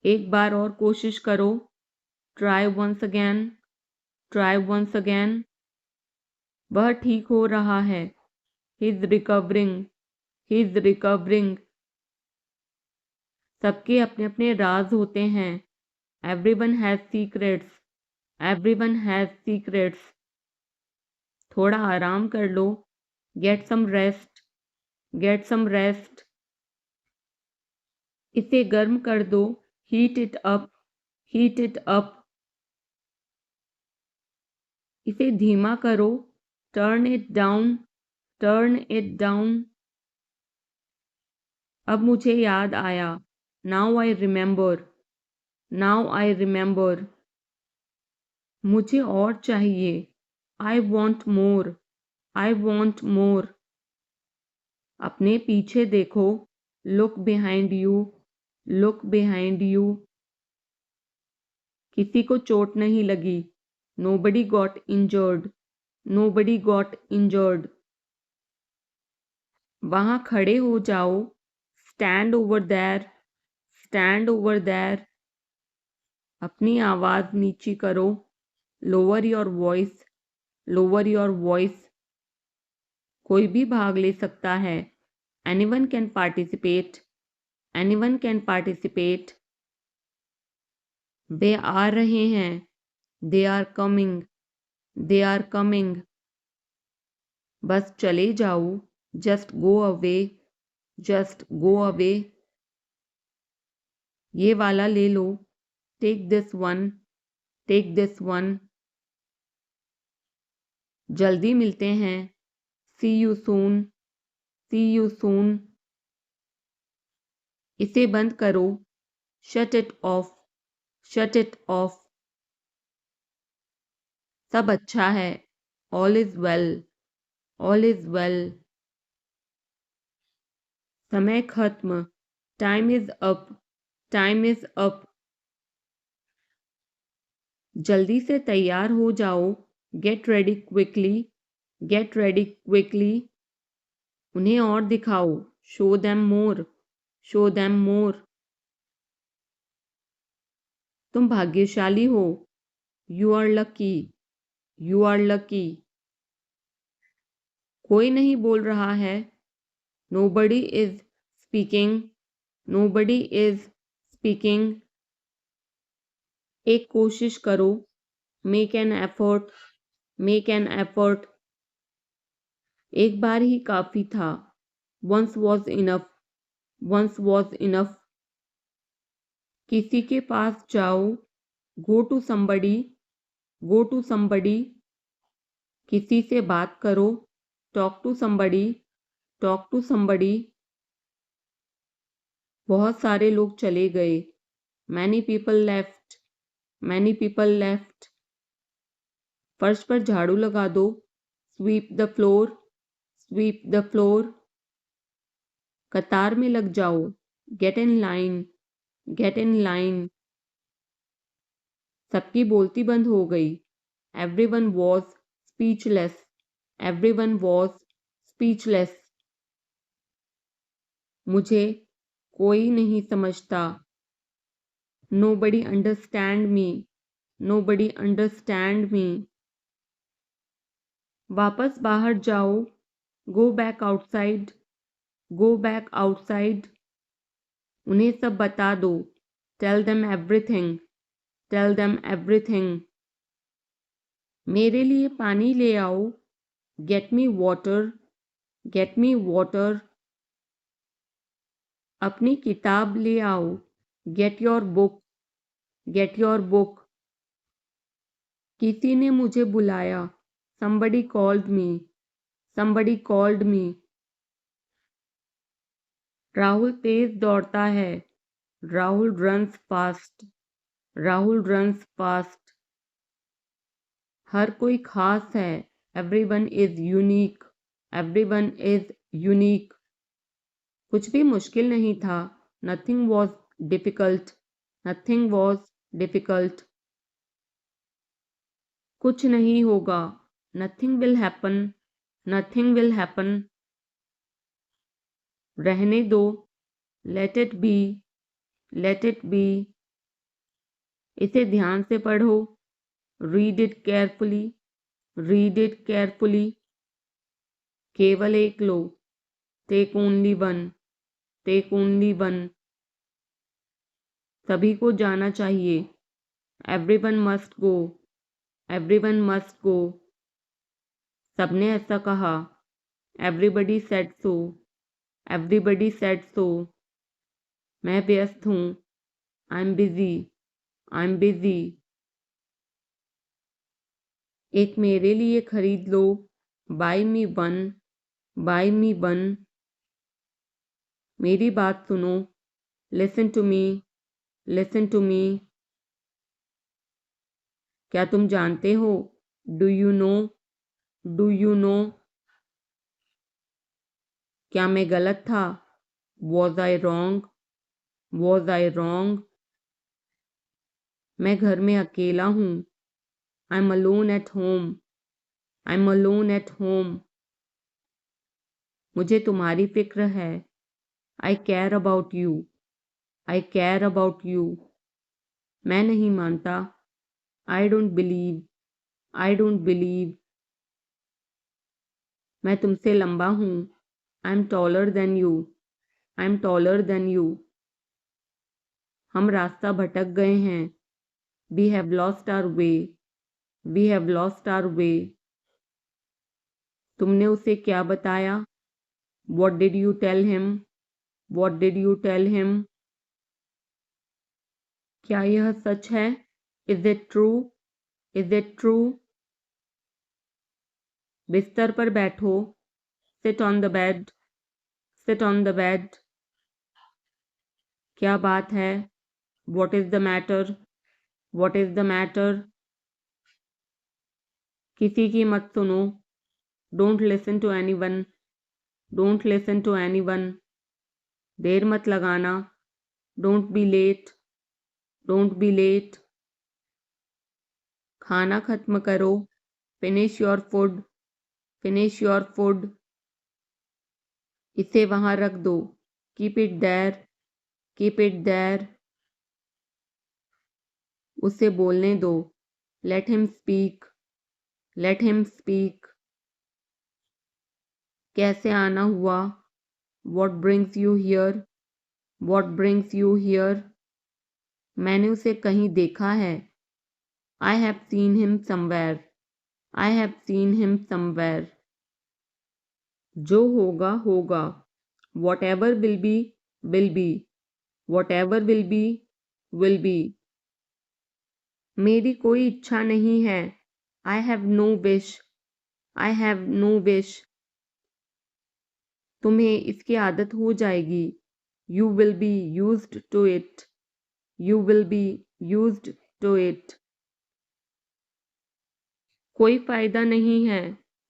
एक बार और कोशिश करो। Try once again, try once again. वह ठीक हो रहा है। He is recovering, he is recovering. सबके अपने अपने राज होते हैं। Everyone has secrets, everyone has secrets. थोड़ा आराम कर लो। Get some rest, get some rest. इसे गर्म कर दो। Heat it up, heat it up. इसे धीमा करो। Turn it down, turn it down. अब मुझे याद आया। Now I remember, now I remember. मुझे और चाहिए। I want more, I want more. अपने पीछे देखो। Look behind you, look behind you. किसी को चोट नहीं लगी। Nobody got injured, nobody got injured. वहां खड़े हो जाओ। Stand over there, stand over there. अपनी आवाज नीची करो। Lower your voice, lower your voice. कोई भी भाग ले सकता है। Anyone can participate, anyone can participate. वे आ रहे हैं। They are coming, they are coming. बस चले जाओ। Just go away, just go away. ये वाला ले लो। Take this one, take this one. जल्दी मिलते हैं। See you soon, see you soon. इसे बंद करो। Shut it off, shut it off. सब अच्छा है। All is well, all is well. समय खत्म। Time is up, time is up. जल्दी से तैयार हो जाओ। Get ready quickly, get ready quickly. उन्हें और दिखाओ। Show them more, show them more. तुम भाग्यशाली हो। You are lucky, you are lucky. कोई नहीं बोल रहा है। Nobody is speaking, nobody is speaking. एक कोशिश करो। Make an effort, make an effort. एक बार ही काफी था। Once was enough, once was enough. किसी के पास जाओ। Go to somebody, go to somebody. किसी से बात करो। Talk to somebody, talk to somebody. बहुत सारे लोग चले गए। Many people left, many people left. फर्श पर झाड़ू लगा दो। Sweep the floor, sweep the floor. कतार में लग जाओ। Get in line, get in line. सबकी बोलती बंद हो गई। Everyone was speechless, everyone was speechless. मुझे कोई नहीं समझता। Nobody understand me, nobody understand me. वापस बाहर जाओ। Go back outside, go back outside. उन्हें सब बता दो। Tell them everything, tell them everything. मेरे लिए पानी ले आओ। Get me water, get me water. अपनी किताब ले आओ। Get your book, get your book. किसी ने मुझे बुलाया। somebody called me, somebody called me। Rahul तेज दौड़ता है। Rahul runs fast, Rahul runs fast. हर कोई खास है। Everyone is unique, everyone is unique. कुछ भी मुश्किल नहीं था। Nothing was difficult, nothing was difficult. कुछ नहीं होगा। Nothing will happen, nothing will happen. रहने दो। Let it be, let it be. इसे ध्यान से पढ़ो। Read it carefully, read it carefully. केवल एक लो। Take only one, take only one. सभी को जाना चाहिए। Everyone must go, everyone must go. सबने ऐसा कहा। Everybody said so, everybody said so. मैं व्यस्त हूँ। I am busy, I am busy. एक मेरे लिए खरीद लो। Buy me one, buy me one. मेरी बात सुनो। Listen to me, listen to me. क्या तुम जानते हो? Do you know, do you know. क्या मैं गलत था? Was I wrong, was I wrong. मैं घर में अकेला हूँ। I am alone at home, I am alone at home. मुझे तुम्हारी फिक्र है। I care about you, I care about you. मैं नहीं मानता। I don't believe, I don't believe. मैं तुमसे लंबा हूँ। I am taller than you, I am taller than you. हम रास्ता भटक गए हैं। We have lost our way, we have lost our way. तुमने उसे क्या बताया? What did you tell him, what did you tell him. क्या यह सच है? Is it true, is it true. बिस्तर पर बैठो। Sit on the bed, sit on the bed. क्या बात है? What is the matter, what is the matter. किसी की मत सुनो। Don't listen to any one, don't listen to any one. देर मत लगाना। Don't be late, don't be late. खाना खत्म करो। Finish your food, finish your food. इसे वहां रख दो। Keep it there, keep it there. उसे बोलने दो। Let him speak, let him speak. कैसे आना हुआ? What brings you here, what brings you here. मैंने उसे कहीं देखा है। I have seen him somewhere, I have seen him somewhere. जो होगा होगा। Whatever will be, will be, whatever will be, will be. मेरी कोई इच्छा नहीं है। I have no wish, I have no wish. तुम्हें इसकी आदत हो जाएगी। You will be used to it, you will be used to it. कोई फायदा नहीं है।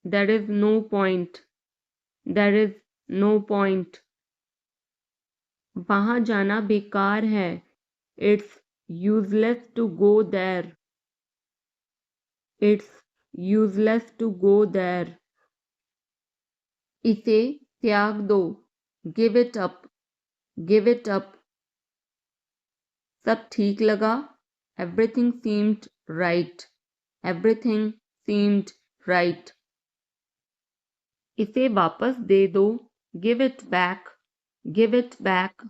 There is no point, there is no point. वहां जाना बेकार है। It's useless to go there, it's useless to go there. इसे त्याग दो। Give it up, give it up. सब ठीक लगा। Everything seemed right, everything seemed right. इसे वापस दे दो। Give it back, give it back.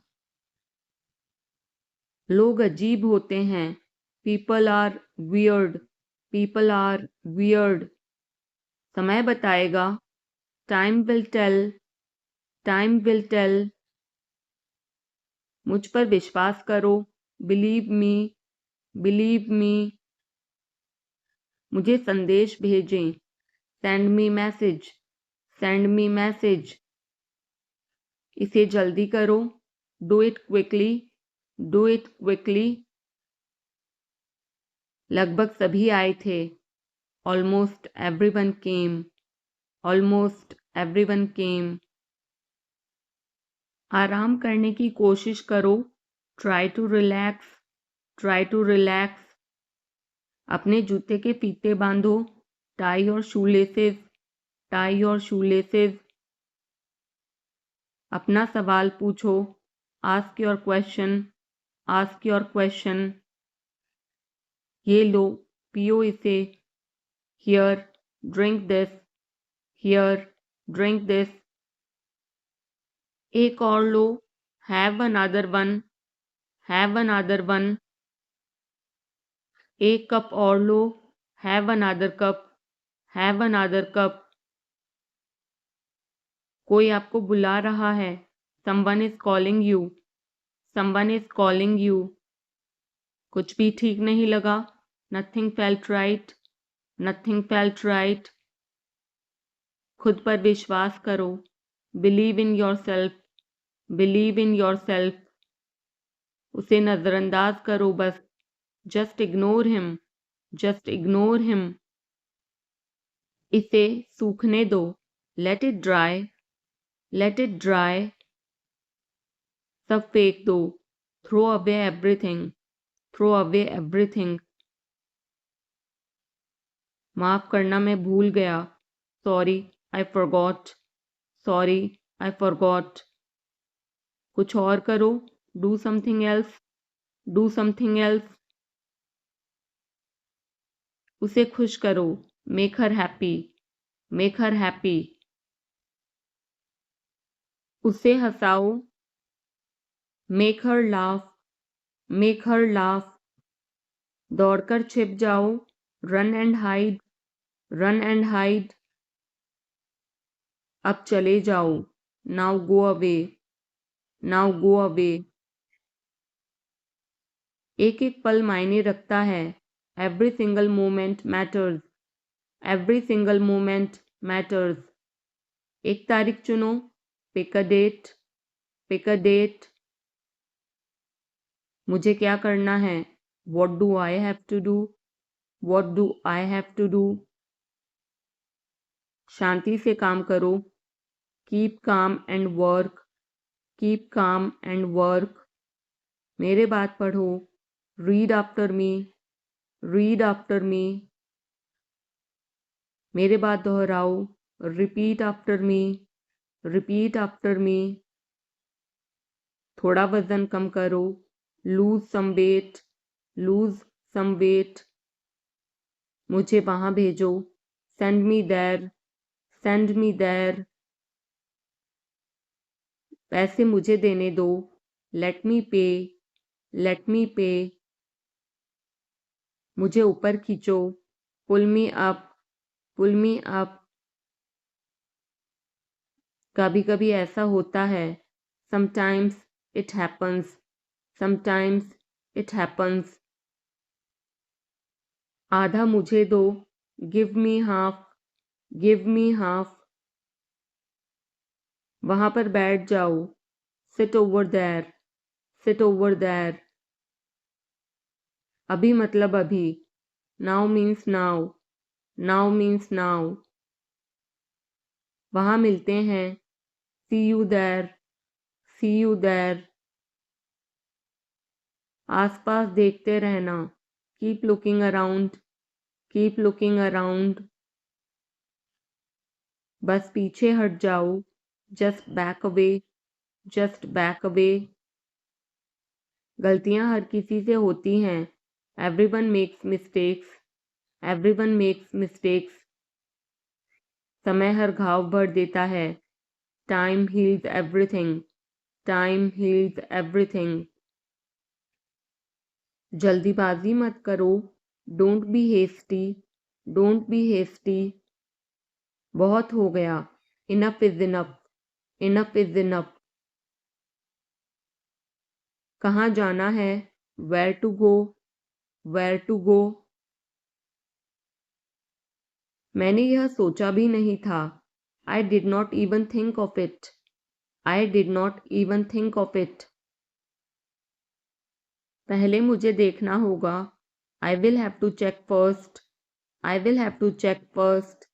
लोग अजीब होते हैं। People are weird, people are weird. समय बताएगा। Time will tell, time will tell. मुझ पर विश्वास करो। Believe me, believe me. मुझे संदेश भेजें। Send me message, send me message. इसे जल्दी करो। Do it quickly, do it quickly. लगभग सभी आए थे। Almost everyone came, almost everyone came. आराम करने की कोशिश करो। Try to relax, try to relax. अपने जूते के फीते बांधो। Tie your shoelaces, tie your shoelaces. अपना सवाल पूछो। Ask your question, ask your question. ये लो, पियो इसे। Here, drink this. Here, drink this. एक और लो, have another one. Have another one. एक कप और लो, have another cup. Have another cup. कोई आपको बुला रहा है। Someone is calling you. Someone is calling you. कुछ भी ठीक नहीं लगा। Nothing felt right. Nothing felt right. खुद पर विश्वास करो। Believe in yourself. Believe in yourself. उसे नजरअंदाज करो बस। Just ignore him. Just ignore him. इसे सूखने दो। Let it dry. Let it dry. सब फेंक दो। Throw away everything. Throw away everything. माफ करना, मैं भूल गया। Sorry, I forgot. Sorry, I forgot. कुछ और करो। Do something else. Do something else. उसे खुश करो। Make her happy. Make her happy. उसे हंसाओ। Make her laugh. Make her laugh. दौड़कर छिप जाओ। Run and hide. Run and hide. अब चले जाओ। Now go away. Now go away. एक एक पल मायने रखता है। Every single moment matters. Every single moment matters. एक तारीख चुनो। Pick a date. Pick a date. मुझे क्या करना है। What do I have to do. What do I have to do. शांति से काम करो। Keep calm and work. Keep calm and work. मेरे बात पढ़ो। Read after me. Read after me. मेरे बात दोहराओ। Repeat after me. Repeat after me. थोड़ा वजन कम करो। Lose some weight. Lose some weight. मुझे वहां भेजो। Send me there. Send me there. पैसे मुझे देने दो। लेट मी पे। लेट मी पे। मुझे ऊपर खींचो। Pull me up. Pull me up. कभी कभी ऐसा होता है। Sometimes it happens. Sometimes it happens. आधा मुझे दो। Give me half. Give me half. वहां पर बैठ जाओ। Sit over there. Sit over there. अभी मतलब अभी। Now means now. Now means now. वहां मिलते हैं। See you there. See you there. आसपास देखते रहना। Keep looking around. Keep looking around. बस पीछे हट जाओ। Just back away. Just back away. गलतियां हर किसी से होती हैं। Everyone makes mistakes. Everyone makes mistakes. समय हर घाव भर देता है। Time heals everything. Time heals everything. जल्दीबाजी मत करो। Don't be hasty. Don't be hasty. बहुत हो गया। Enough is enough. Enough is enough. कहाँ जाना है। Where to go. Where to go. मैंने यह सोचा भी नहीं था। I did not even think of it. I did not even think of it. पहले मुझे देखना होगा। I will have to check first. I will have to check first.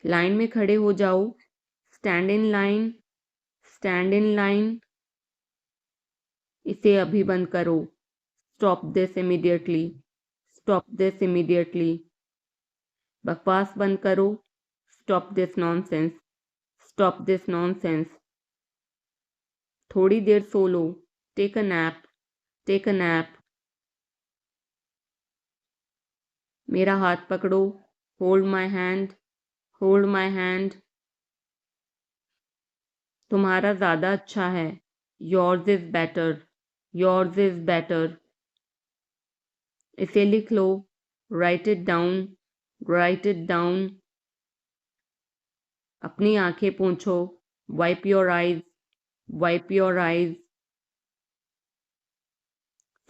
Line में खड़े हो जाओ। Stand in line. Stand in line. इसे अभी बंद करो। Stop this immediately. Stop this immediately. बकवास बंद करो। Stop this nonsense. Stop this nonsense. थोड़ी देर सो लो। Take a nap. Take a nap. मेरा हाथ पकड़ो, hold my hand, hold my hand. तुम्हारा ज़्यादा अच्छा है, yours is better, yours is better. इसे लिख लो, write it down, write it down. अपनी आंखें पोंछो, wipe your eyes, wipe your eyes.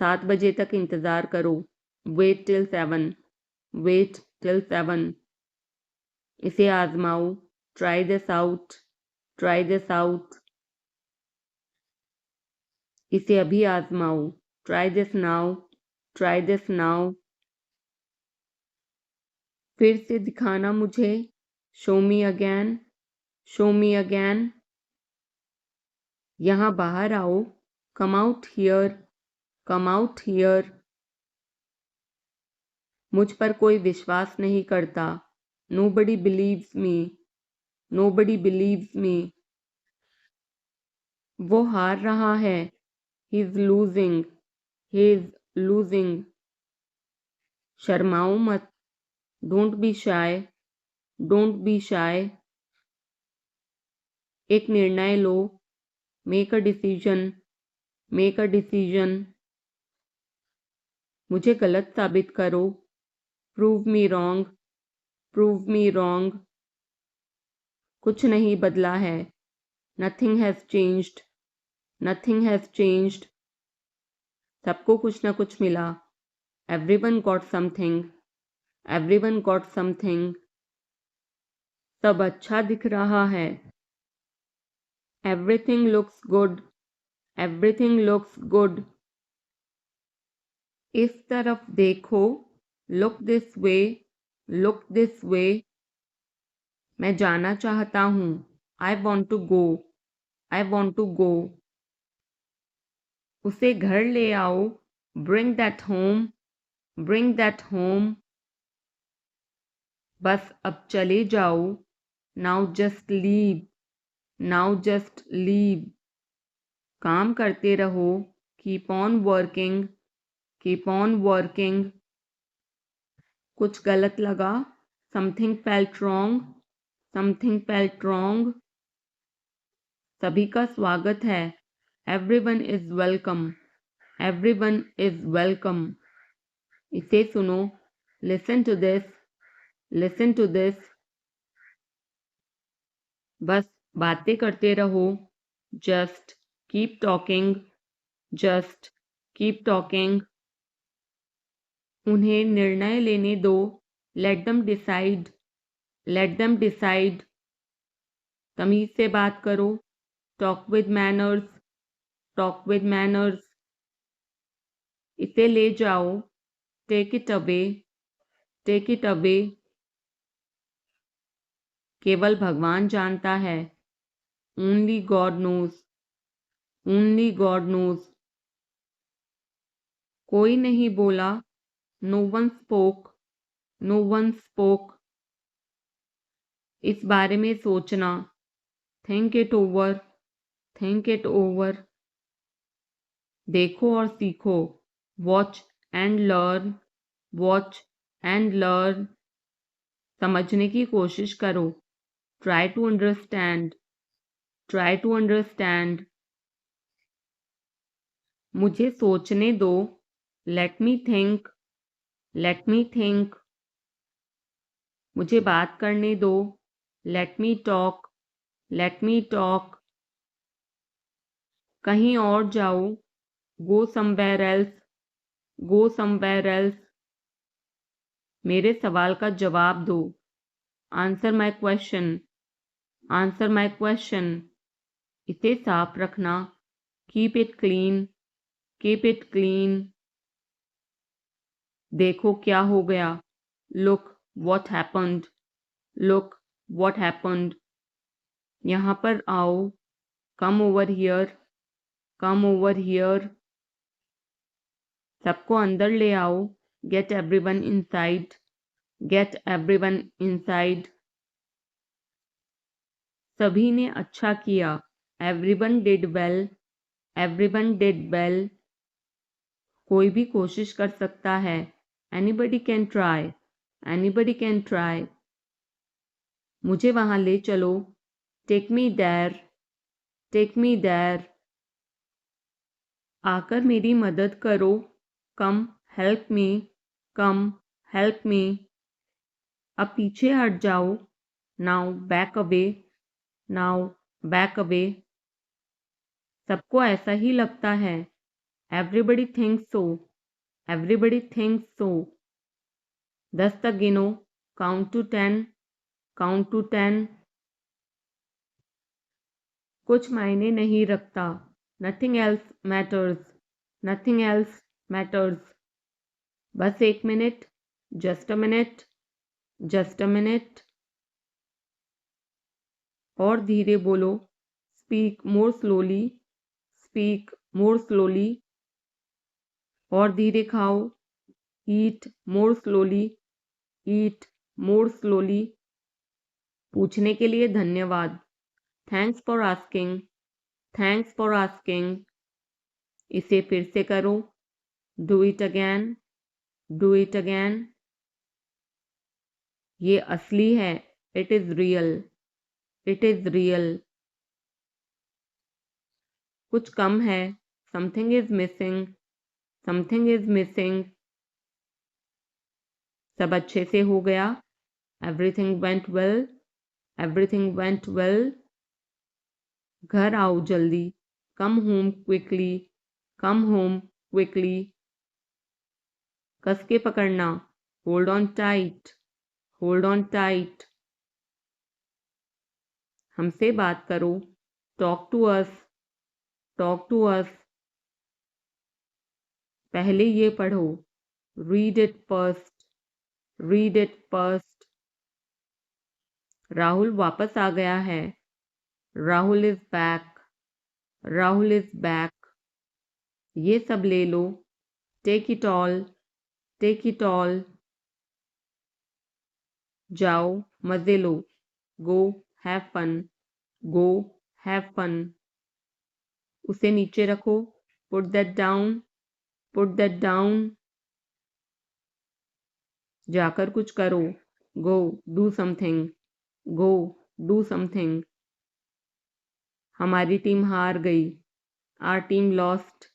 7 बजे तक इंतज़ार करो, वेट टिल 7, वेट टिल 7। इसे आजमाओ, try this out, try this out. इसे अभी आजमाओ, try this now, try this now. फिर से दिखाना मुझे, show me again, show me again. यहाँ बाहर आओ, come out here, come out here. मुझ पर कोई विश्वास नहीं करता, nobody believes me, nobody believes me. वो हार रहा है, he is losing, he is losing. शर्माओ मत, don't be shy, don't be shy. एक निर्णय लो, make a decision, make a decision. मुझे गलत साबित करो, prove me wrong, prove me wrong. कुछ नहीं बदला है, nothing has changed, nothing has changed. सबको कुछ न कुछ मिला, everyone got something, everyone got something. सब अच्छा दिख रहा है, everything looks good, everything looks good. इस तरफ देखो, look this way, look this way. मैं जाना चाहता हूँ, I want to go, I want to गो। उसे घर ले आओ, bring that home, bring that home. बस अब चले जाओ, now just leave, now just leave. काम करते रहो, keep on working, keep on working. कुछ गलत लगा, something felt wrong, something felt wrong. सभी का स्वागत है, everyone is welcome, everyone is welcome. इसे सुनो, listen to this, listen to this. बस बातें करते रहो, just keep talking, just keep talking. उन्हें निर्णय लेने दो, let them decide, let them decide. तमीज से बात करो, talk with manners, talk with manners. इसे ले जाओ, take it away, take it away. केवल भगवान जानता है, only God knows, only God knows. कोई नहीं बोला, no one spoke, no one spoke. इस बारे में सोचना, think it over, think it over. देखो और सीखो, watch and learn, watch and learn. समझने की कोशिश करो, try to understand, try to understand. मुझे सोचने दो, let me think, let me think. मुझे बात करने दो, let me talk, let me talk. कहीं और जाओ, go somewhere else, go somewhere else. मेरे सवाल का जवाब दो, answer my question, answer my question. इसे साफ रखना, keep it clean, keep it clean. देखो क्या हो गया, look what happened, look what happened. यहाँ पर आओ, come over here, come over here. सबको अंदर ले आओ, get everyone inside, get everyone inside. सभी ने अच्छा किया, everyone did well, everyone did well. कोई भी कोशिश कर सकता है, anybody can try, Anybody can try. मुझे वहां ले चलो. Take me there. Take me there. आकर मेरी मदद करो. Come help me. Come help me. अब पीछे हट जाओ. Now back away. Now back away. सबको ऐसा ही लगता है. Everybody thinks so. Everybody thinks so. 10 तक गिनो. Count to 10. Count to 10. कुछ मायने नहीं रखता. Nothing else matters. Nothing else matters. बस 1 minute. Just a minute. Just a minute. और धीरे बोलो. Speak more slowly. Speak more slowly. और धीरे खाओ. Eat more slowly. Eat more slowly. पूछने के लिए धन्यवाद. Thanks for asking. Thanks for asking. इसे फिर से करो. Do it again. Do it again. ये असली है. It is real. It is real. कुछ कम है. Something is missing. Something is missing. सब अच्छे से हो गया. Everything went well. Everything went well. घर आओ जल्दी. Come home quickly. Come home quickly. कस के पकड़ना. Hold on tight. Hold on tight. हमसे बात करो. Talk to us. Talk to us. पहले ये पढ़ो. Read it first. Read it first. Rahul वापस आ गया है. Rahul is back. Rahul is back. ये सब ले लो. Take it all. Take it all. जाओ मजे लो. Go have fun. Go have fun. उसे नीचे रखो. Put that down. Put that down. जाकर कुछ करो. Go do something. Go do something. हमारी टीम हार गई. Our team lost.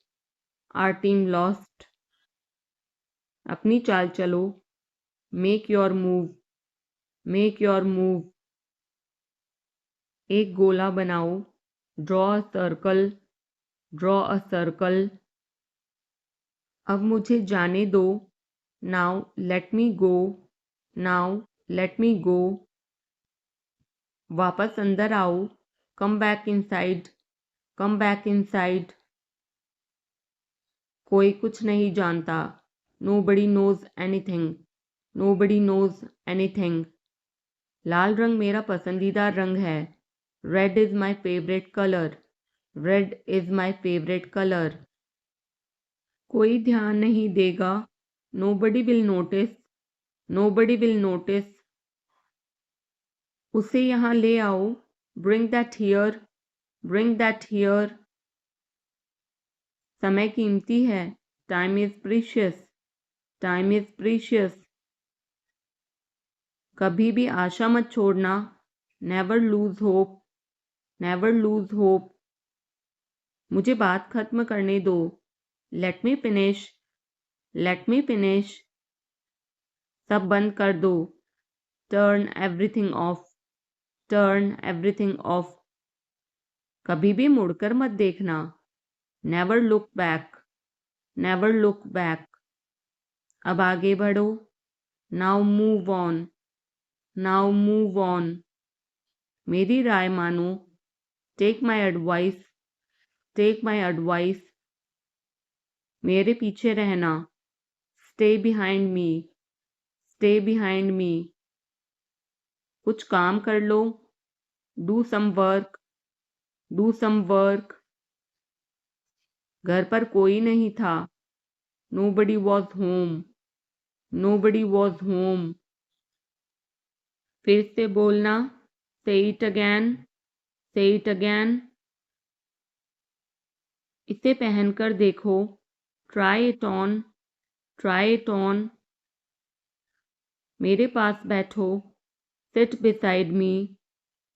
Our team lost. अपनी चाल चलो. Make your move. Make your move. एक गोला बनाओ. Draw a circle. Draw a circle. अब मुझे जाने दो. Now let me go. Now let me go. वापस अंदर आओ. Come back inside. Come back inside. कोई कुछ नहीं जानता. Nobody knows anything. Nobody knows anything. लाल रंग मेरा पसंदीदा रंग है. Red is my favorite color. Red is my favorite color. कोई ध्यान नहीं देगा. Nobody will notice. Nobody will notice. उसे यहाँ ले आओ. Bring that here. Bring that here. समय कीमती है. Time is precious. Time is precious. कभी भी आशा मत छोड़ना. Never lose hope. Never lose hope. मुझे बात खत्म करने दो. Let me finish. Let me finish. सब बंद कर दो. Turn everything off. Turn everything off. कभी भी मुड़कर मत देखना. Never look back. Never look back. अब आगे बढ़ो. Now move on. Now move on. मेरी राय मानो. Take my advice. Take my advice. मेरे पीछे रहना. Stay behind me. Stay behind me. कुछ काम कर लो. Do some work. Do some work. घर पर कोई नहीं था. Nobody was home. Nobody was home. फिर से बोलना. Say it again. Say it again. इसे पहनकर देखो. Try it on. Try it on. मेरे पास बैठो, seat beside me,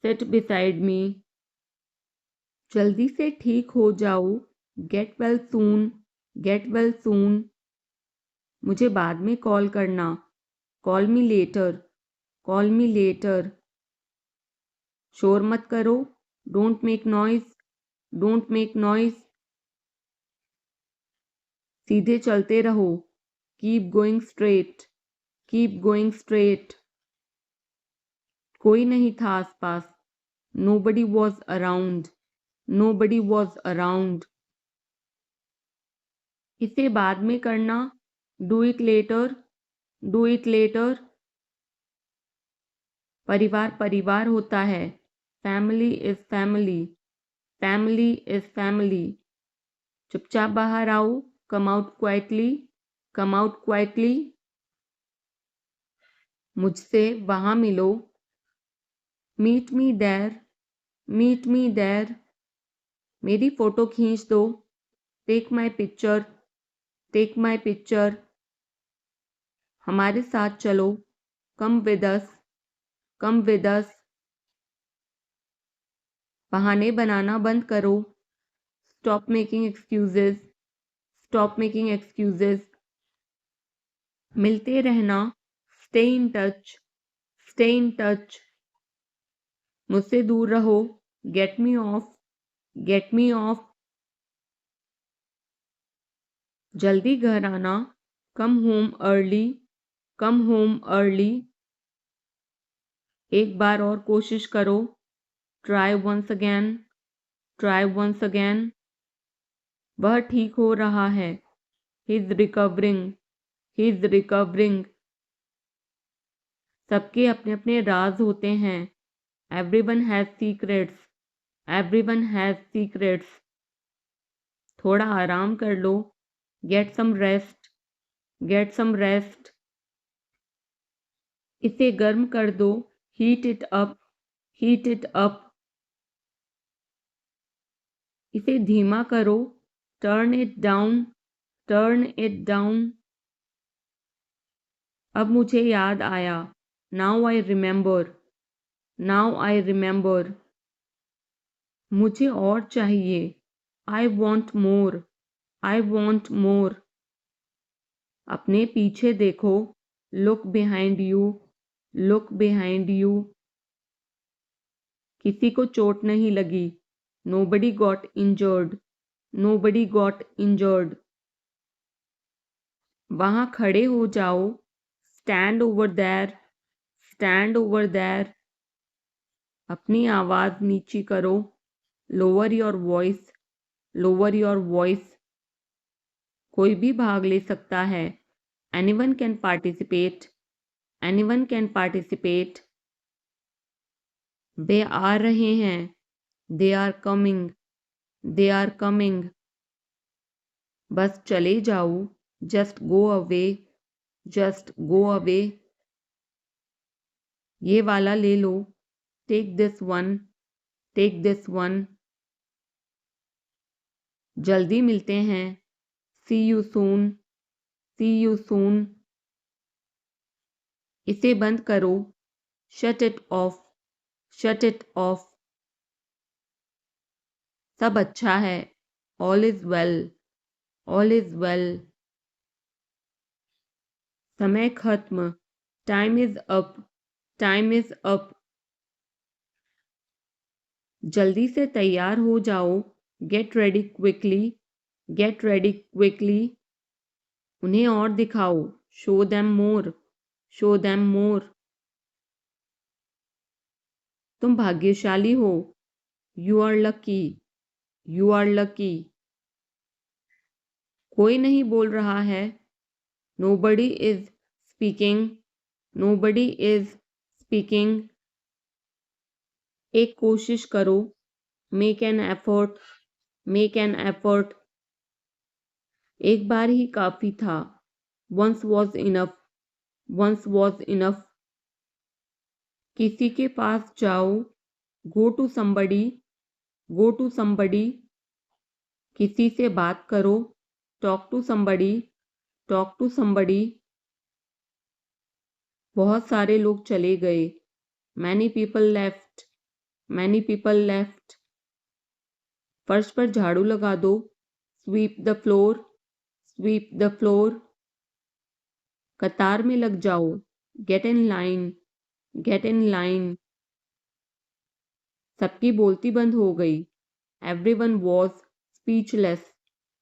seat beside me. जल्दी से ठीक हो जाओ, get well soon, get well soon. मुझे बाद में कॉल करना, call me later, call me later. शोर मत करो, don't make noise, don't make noise. सीधे चलते रहो, keep going straight, keep going straight. कोई नहीं था आसपास, nobody was around, nobody was around. इसे बाद में करना, do it later, do it later. परिवार परिवार होता है, family is family, family is family. चुपचाप बाहर आओ, come out quietly, come out quietly. मुझसे वहां मिलो, meet me there, meet me there. मेरी फोटो खींच दो, take my picture, take my picture. हमारे साथ चलो, come with us, come with us. बहाने बनाना बंद करो, stop making excuses, stop making excuses. मिलते रहना, stay in touch, stay in touch. मुझसे दूर रहो, get me off, get me off. जल्दी घर आना, come home early, come home early. एक बार और कोशिश करो, try once again, try once again. वह ठीक हो रहा है, he is recovering, he is recovering. सबके अपने अपने राज होते हैं, everyone has secrets, everyone has secrets. थोड़ा आराम कर लो, get some rest, get some rest. इसे गर्म कर दो, heat it up, heat it up. इसे धीमा करो, turn it down, turn it down. अब मुझे याद आया, now I remember, now I remember. मुझे और चाहिए, I want more, I want more. अपने पीछे देखो, look behind you, look behind you. किसी को चोट नहीं लगी, nobody got injured, nobody got injured. वहां खड़े हो जाओ, stand over there, stand over there. अपनी आवाज नीची करो, lower your voice, lower your voice. कोई भी भाग ले सकता है, anyone can participate, anyone can participate. वे आ रहे हैं, they are coming, they are coming. बस चले जाओ, just go away, just go away. ये वाला ले लो, take this one, take this one. जल्दी मिलते हैं, see you soon, see you soon. इसे बंद करो, shut it off, shut it off. सब अच्छा है, all is well, all is well. समय खत्म, time is up, time is up. जल्दी से तैयार हो जाओ, get ready quickly, get ready quickly. उन्हें और दिखाओ, show them more, show them more. तुम भाग्यशाली हो, you are lucky, you are lucky. कोई नहीं बोल रहा है, nobody is speaking, nobody is speaking. एक कोशिश करो, make an effort, make an effort. एक बार ही काफी था, once was enough, once was enough. किसी के पास जाओ, go to somebody, go to somebody. किसी से बात करो, talk to somebody, talk to somebody. बहुत सारे लोग चले गए। Many people left. Many people left. फर्श पर झाड़ू लगा दो। Sweep the floor. Sweep the floor. कतार में लग जाओ। Get in line. Get in line. सबकी बोलती बंद हो गई। Everyone was speechless.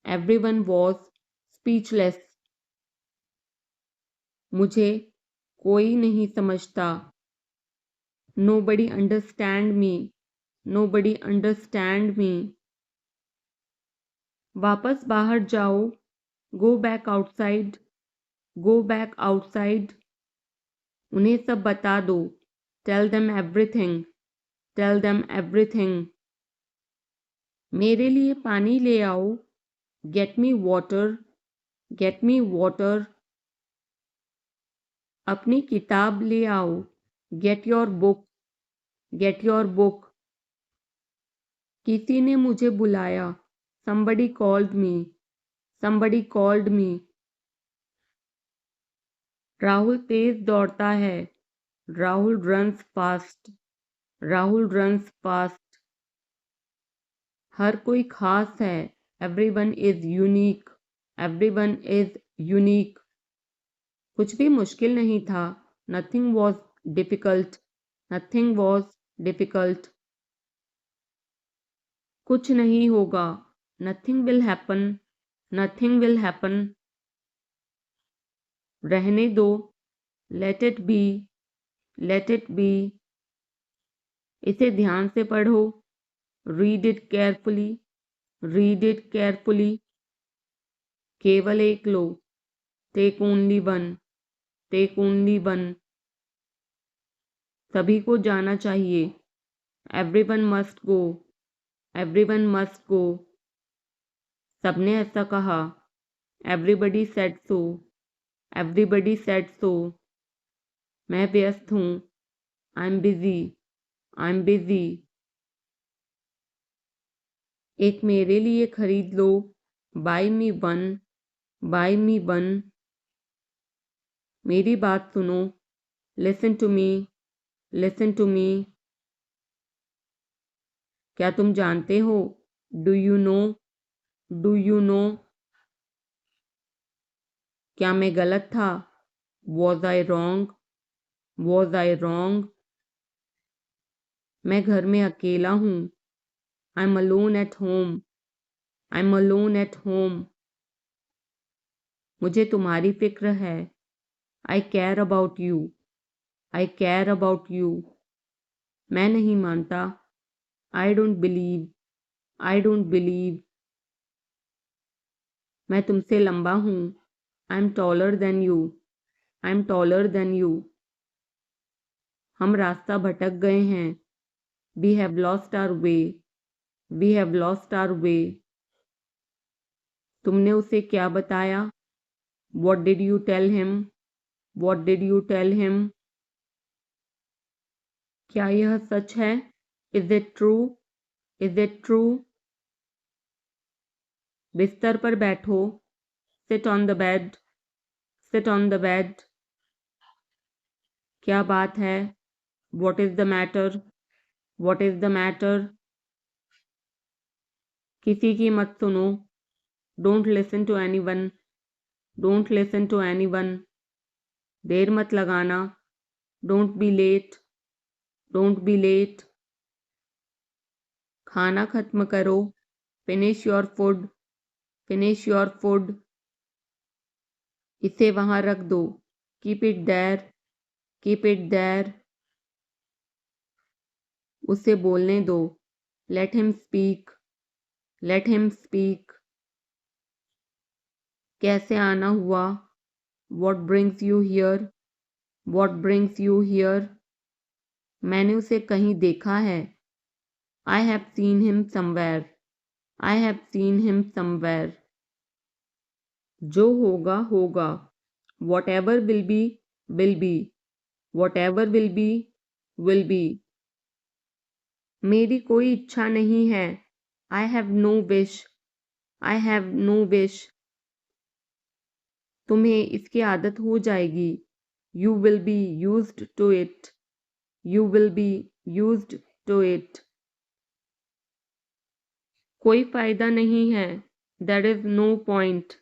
Everyone was speechless. मुझे कोई नहीं समझता। Nobody understand me. Nobody understand me. वापस बाहर जाओ। Go back outside. Go back outside. उन्हें सब बता दो। Tell them everything. Tell them everything. मेरे लिए पानी ले आओ। Get me water. Get me water. अपनी किताब ले आओ। Get your book. Get your book. किसी ने मुझे बुलाया। Somebody called me. Somebody called me. Rahul तेज दौड़ता है। Rahul runs fast. Rahul runs fast. हर कोई खास है। Everyone is unique. Everyone is unique. कुछ भी मुश्किल नहीं था। Nothing was difficult. Nothing was difficult. कुछ नहीं होगा। Nothing will happen. Nothing will happen. रहने दो। Let it be. Let it be. इसे ध्यान से पढ़ो। Read it carefully. Read it carefully. केवल एक लो। Take only one. Take only one. सभी को जाना चाहिए। Everyone must go. Everyone must go. सबने ऐसा कहा। Everybody said so. Everybody said so. मैं व्यस्त हूँ। I'm busy. I'm busy. एक मेरे लिए खरीद लो। Buy me one. Buy me one. मेरी बात सुनो। Listen to me. Listen to me. क्या तुम जानते हो? Do you know? Do you know? क्या मैं गलत था? Was I wrong? Was I wrong? मैं घर में अकेला हूँ। I'm alone at home. I'm alone at home. मुझे तुम्हारी फिक्र है। I care about you. I care about you. मैं नहीं मानता। I don't believe. I don't believe. मैं तुमसे लंबा हूँ। I'm taller than you. I'm taller than you. हम रास्ता भटक गए हैं। We have lost our way. We have lost our way. तुमने उसे क्या बताया? What did you tell him? What did you tell him? क्या यह सच है? Is it true? Is it true? बिस्तर पर बैठो। Sit on the bed. Sit on the bed. क्या बात है? What is the matter? What is the matter? किसी की मत सुनो। Don't listen to anyone. Don't listen to anyone. देर मत लगाना। Don't be late. Don't be late. खाना खत्म करो। Finish your food. Finish your food. इसे वहां रख दो। Keep it there. Keep it there. उसे बोलने दो। Let him speak. Let him speak. कैसे आना हुआ? What brings you here? What brings you here? मैंने उसे कहीं देखा है। I have seen him somewhere. I have seen him somewhere. जो होगा होगा। Whatever will be will be. Whatever will be will be. मेरी कोई इच्छा नहीं है। I have no wish. I have no wish. तुम्हें इसकी आदत हो जाएगी। You will be used to it. You will be used to it. कोई फायदा नहीं है. There is no point.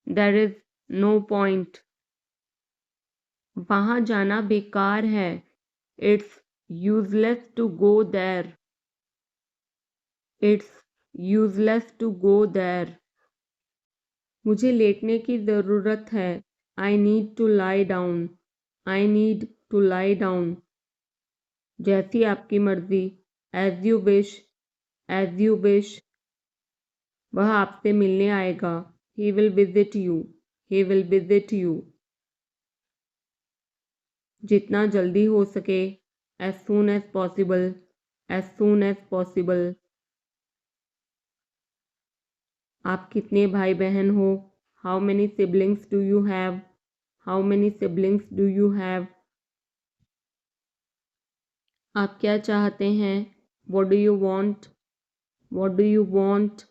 There is no point. वहाँ जाना बेकार है. It's useless to go there. It's useless to go there. मुझे लेटने की ज़रूरत है. I need to lie down. I need to lie down. जैसी आपकी मर्जी. As you wish. As you wish. वह आपसे मिलने आएगा. He will visit you. He will visit you. जितना जल्दी हो सके. As soon as possible. As soon as possible. आप कितने भाई बहन हो? How many siblings do you have? How many siblings do you have? आप क्या चाहते हैं? What do you want? What do you want?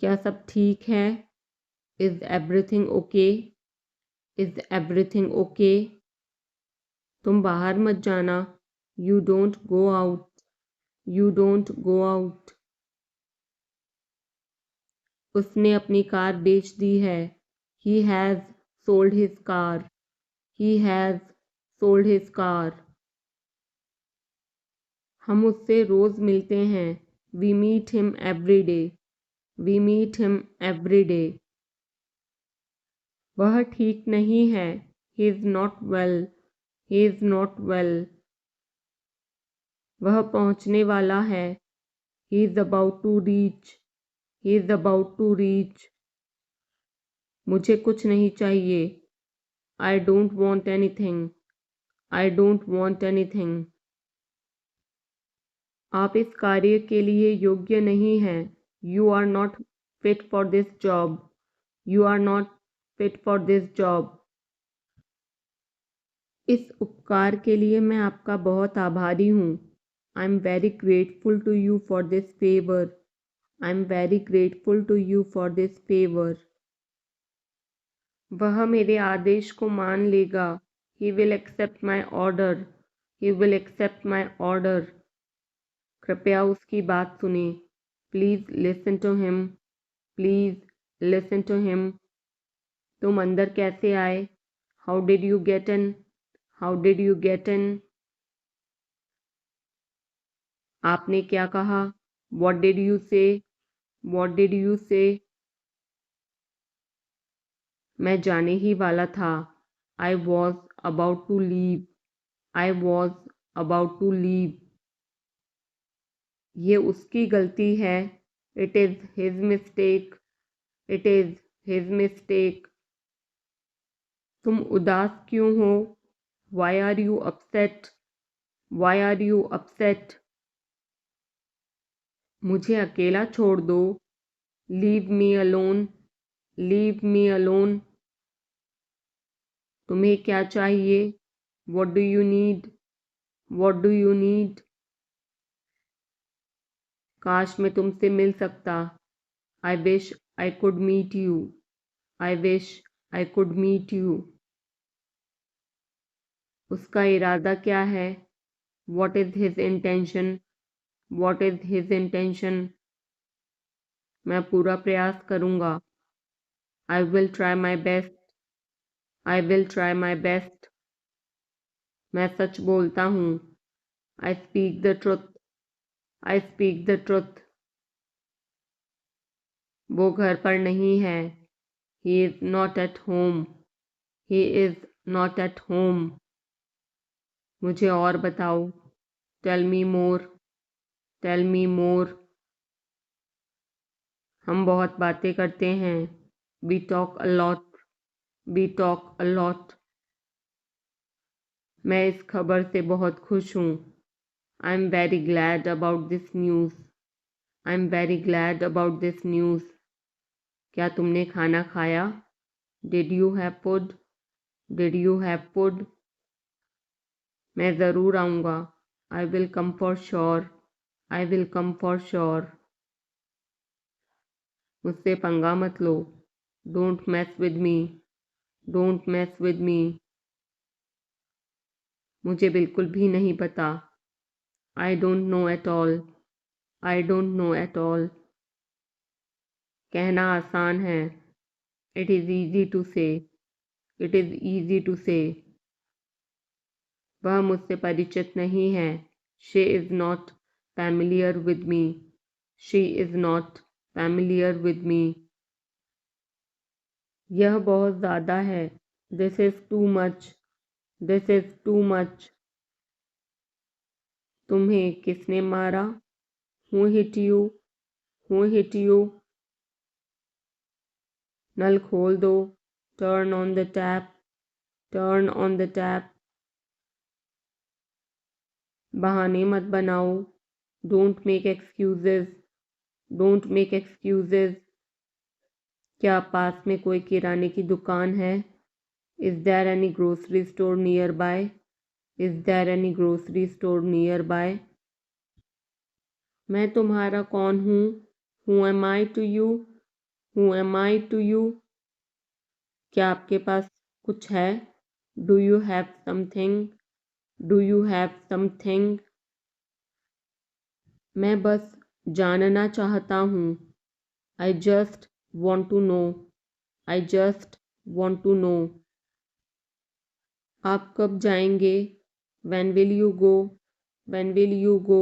क्या सब ठीक है? Is everything okay? Is everything okay? तुम बाहर मत जाना. You don't go out. You don't go out. उसने अपनी कार बेच दी है. He has sold his car. He has sold his car. हम उससे रोज़ मिलते हैं. We meet him every day. We meet him every day. वह ठीक नहीं है. He is not well. He is not well. वह पहुंचने वाला है. He is about to reach. He is about to reach. मुझे कुछ नहीं चाहिए. I don't want anything. I don't want anything. आप इस कार्य के लिए योग्य नहीं हैं. You are not fit for this job. You are not fit for this job. इस उपकार के लिए मैं आपका बहुत आभारी हूँ. I'm very grateful to you for this favor. I'm very grateful to you for this favor. वह मेरे आदेश को मान लेगा. He will accept my order. He will accept my order. कृपया उसकी बात सुने. Please listen to him. Please listen to him. तुम अंदर कैसे आए? How did you get in? How did you get in? आपने क्या कहा? What did you say? What did you say? मैं जाने ही वाला था. I was about to leave. I was about to leave. ये उसकी गलती है. It is his mistake. It is his mistake. तुम उदास क्यों हो? Why are you upset? Why are you upset? मुझे अकेला छोड़ दो. Leave me alone. Leave me alone. तुम्हें क्या चाहिए? What do you need? What do you need? काश मैं तुमसे मिल सकता. I wish I could meet you. I wish I could meet you. उसका इरादा क्या है? What is his intention? What is his intention? मैं पूरा प्रयास करूँगा. I will try my best. I will try my best. मैं सच बोलता हूँ. I speak the truth. I speak the truth. वो घर पर नहीं है. He is not at home. He is not at home. मुझे और बताओ. Tell me more. Tell me more. हम बहुत बातें करते हैं. We talk a lot. We talk a lot. मैं इस खबर से बहुत खुश हूँ. I'm very glad about this news. I'm very glad about this news. क्या तुमने खाना खाया? Did you have food? Did you have food? मैं ज़रूर आऊँगा. I will come for sure. I will come for sure. मुझसे पंगा मत लो. Don't mess with me. Don't mess with me. मुझे बिल्कुल भी नहीं पता। I don't know at all. I don't know at all. कहना आसान है। It is easy to say. It is easy to say. वह मुझसे परिचित नहीं है। She is not familiar with me. She is not familiar with me. यह बहुत ज़्यादा है। This is too much. This is too much. तुम्हें किसने मारा? Who hit you? Who hit you? नल खोल दो। Turn on the tap. Turn on the tap. बहाने मत बनाओ। Don't make excuses. Don't make excuses. क्या पास में कोई किराने की दुकान है? Is there any grocery store nearby? Is there any grocery store nearby? मैं तुम्हारा कौन हूँ? Who am I to you? Who am I to you? क्या आपके पास कुछ है? Do you have something? Do you have something? मैं बस जानना चाहता हूँ। I just want to know. I just want to know. आप कब जाएंगे? When will you go? When will you go?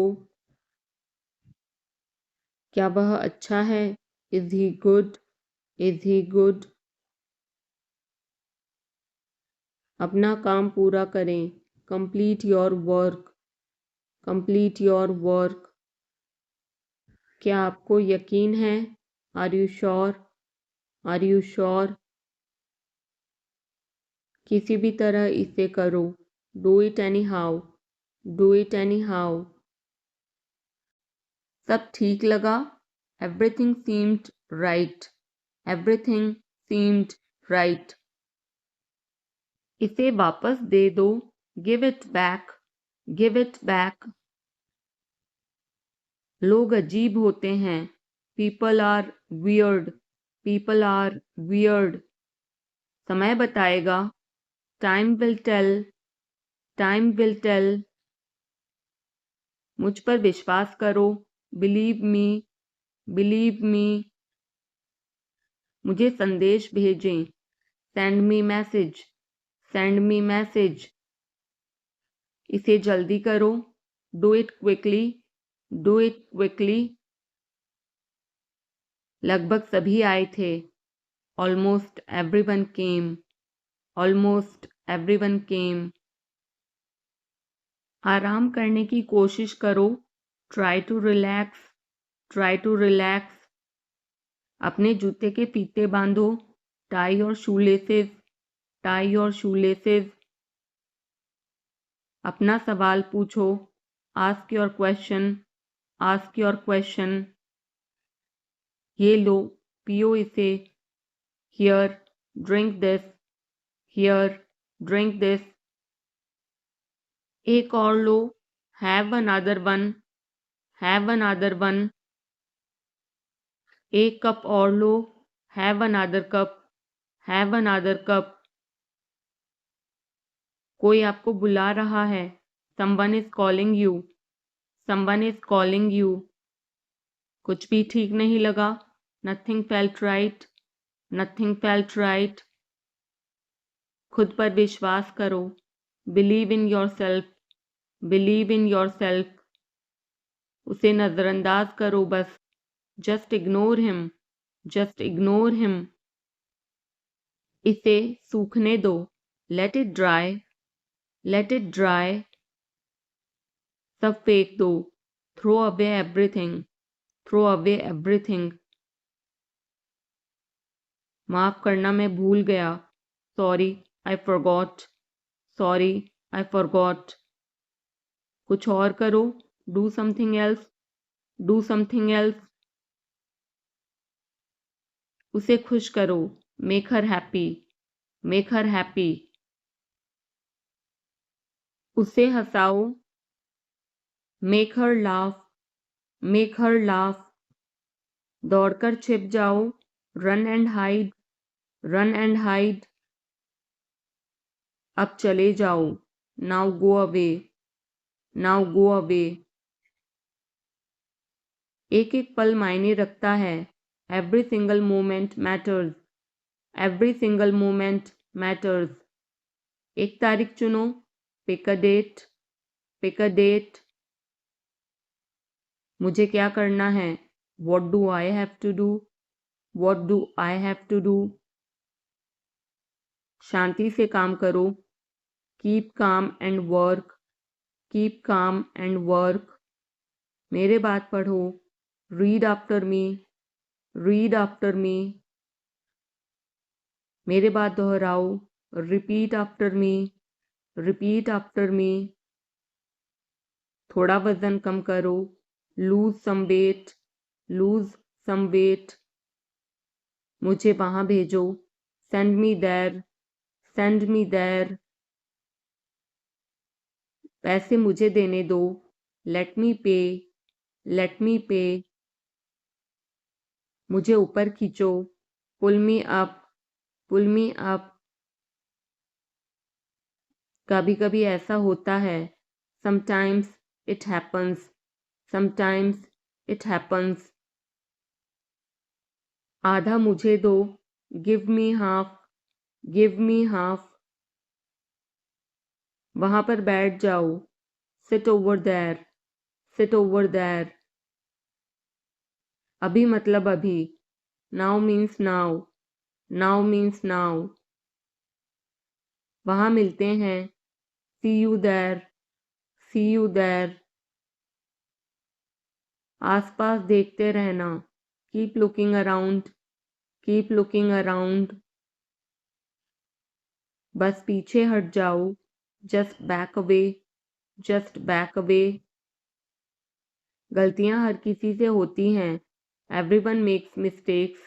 क्या वह अच्छा है? Is he good? Is he good? अपना काम पूरा करें। Complete your work. Complete your work. क्या आपको यकीन है? Are you sure? Are you sure? किसी भी तरह इसे करो। Do it anyhow. Do it anyhow. सब ठीक लगा? Everything seemed right. Everything seemed right. इसे वापस दे दो। Give it back. Give it back. लोग अजीब होते हैं। People are weird. People are weird. समय बताएगा। Time will tell. Time will tell. मुझ पर विश्वास करो। Believe me. Believe me. मुझे संदेश भेजें। Send me message. Send me message. इसे जल्दी करो। Do it quickly. Do it quickly. लगभग सभी आए थे। Almost everyone came. Almost everyone came. आराम करने की कोशिश करो। Try to relax. Try to relax. अपने जूते के फीते बांधो। टाई और शूलेसेस। टाई और शूलेसेस। अपना सवाल पूछो। Ask your question. Ask your question. ये लो, पियो इसे। Here, drink this. Here, drink this. एक और लो। Have another one. Have another one. एक कप और लो। Have another cup. Have another cup. कोई आपको बुला रहा है। Someone is calling you. Someone is calling you. कुछ भी ठीक नहीं लगा। Nothing felt right. Nothing felt right. खुद पर विश्वास करो। Believe in yourself. Believe in yourself. उसे नज़रअंदाज करो बस। Just ignore him. Just ignore him. इसे सूखने दो। Let it dry. Let it dry. सब फेंक दो। Throw away everything. Throw away everything. माफ़ करना, मैं भूल गया। Sorry, I forgot. Sorry, I forgot. कुछ और करो। Do something else. Do something else. उसे खुश करो। Make her happy. Make her happy. उसे हंसाओ। Make her laugh. Make her laugh. दौड़कर छिप जाओ। Run and hide. Run and hide. अब चले जाओ, now go away, now go away. एक एक पल मायने रखता है, every single moment matters, every single moment matters. एक तारीख चुनो, pick a date, pick a date. मुझे क्या करना है, what do I have to do, what do I have to do. शांति से काम करो, keep calm and work, keep calm and work. मेरे बात पढ़ो, read after me, read after me. मेरे बात दोहराओ, repeat after me, repeat after me. थोड़ा वजन कम करो, lose some weight, lose some weight. मुझे वहां भेजो, send me there, send me there. पैसे मुझे देने दो, लेट मी पे, लेट मी पे। मुझे ऊपर खींचो, pull me up, pull me up. कभी कभी ऐसा होता है, sometimes it happens, sometimes it happens. आधा मुझे दो, give me half, give me half. वहां पर बैठ जाओ, sit over there, sit over there. अभी मतलब अभी, now means now, now means now. वहां मिलते हैं, see you there, see you there. आसपास देखते रहना, keep looking around, keep looking around. बस पीछे हट जाओ, just back away, just back away. गलतियां हर किसी से होती हैं, everyone makes mistakes,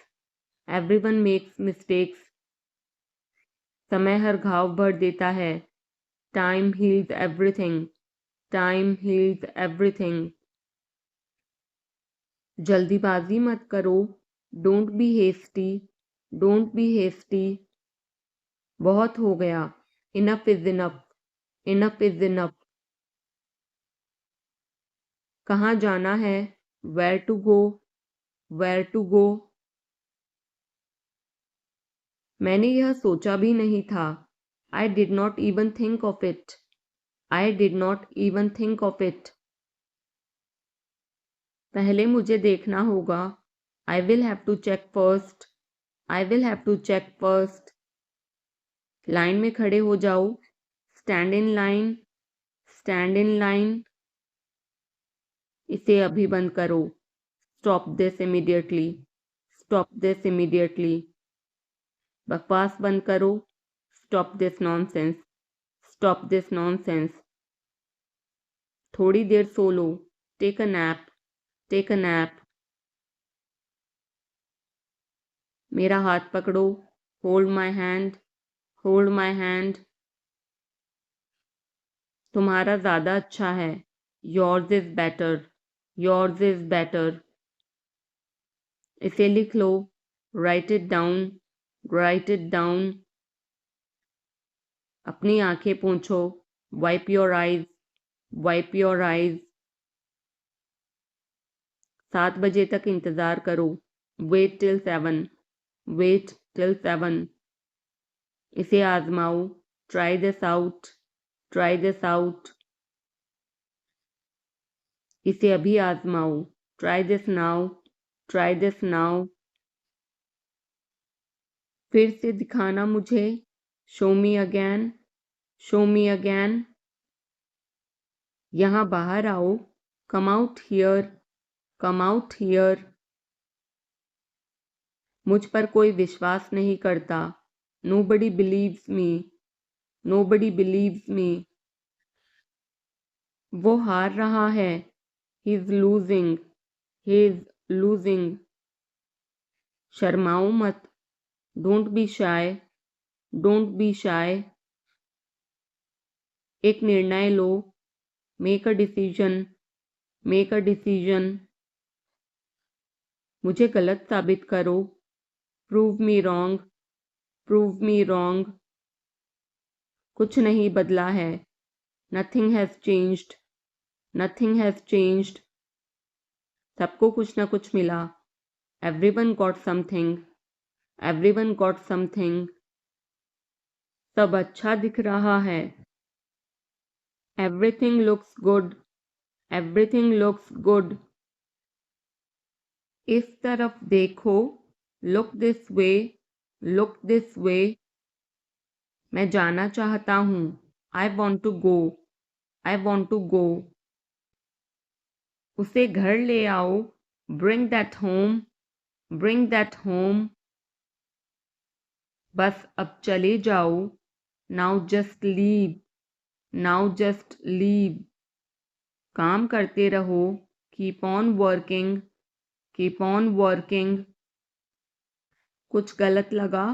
everyone makes mistakes. समय हर घाव भर देता है, time heals everything, time heals everything. जल्दीबाजी मत करो, don't be hasty, don't be hasty. बहुत हो गया, enough is enough, enough is enough. कहाँ जाना है, where to go, where to go. मैंने यह सोचा भी नहीं था, I did not even think of it, I did not even think of it. पहले मुझे देखना होगा, I will have to check first, I will have to check first. Line में खड़े हो जाओ, stand in line, stand in line. इसे अभी बंद करो, stop this immediately, stop this immediately. बकवास बंद करो, stop this nonsense, stop this nonsense. थोड़ी देर सो लो, take a nap, take a nap. मेरा हाथ पकड़ो, hold my hand, hold my hand. तुम्हारा ज़्यादा अच्छा है, yours is better, yours is better. इसे लिख लो, write it down, write it down. अपनी आंखें पोंछो, wipe your eyes, wipe your eyes. 7 बजे तक इंतज़ार करो, वेट टिल 7, वेट टिल 7। इसे आजमाओ, try this out, try this out. इसे अभी आजमाओ, try this now, try this now. फिर से दिखाना मुझे, show me again, show me again. यहाँ बाहर आओ, come out here, come out here. मुझ पर कोई विश्वास नहीं करता, nobody believes me, nobody believes me. वो हार रहा है, he is losing, he is losing. शर्माओ मत, don't be shy, don't be shy. एक निर्णय लो, make a decision, make a decision. मुझे गलत साबित करो, prove me wrong, prove me wrong. कुछ नहीं बदला है। Nothing has changed. Nothing has changed. सबको कुछ ना कुछ मिला। Everyone got something. Everyone got something. सब अच्छा दिख रहा है। Everything looks good. Everything looks good. इस तरफ देखो। Look this way. Look this way. मैं जाना चाहता हूँ। I want to go. I want to go. उसे घर ले आओ। Bring that home. Bring that home. बस अब चले जाओ। Now just leave. Now just leave. काम करते रहो। Keep on working. Keep on working. कुछ गलत लगा।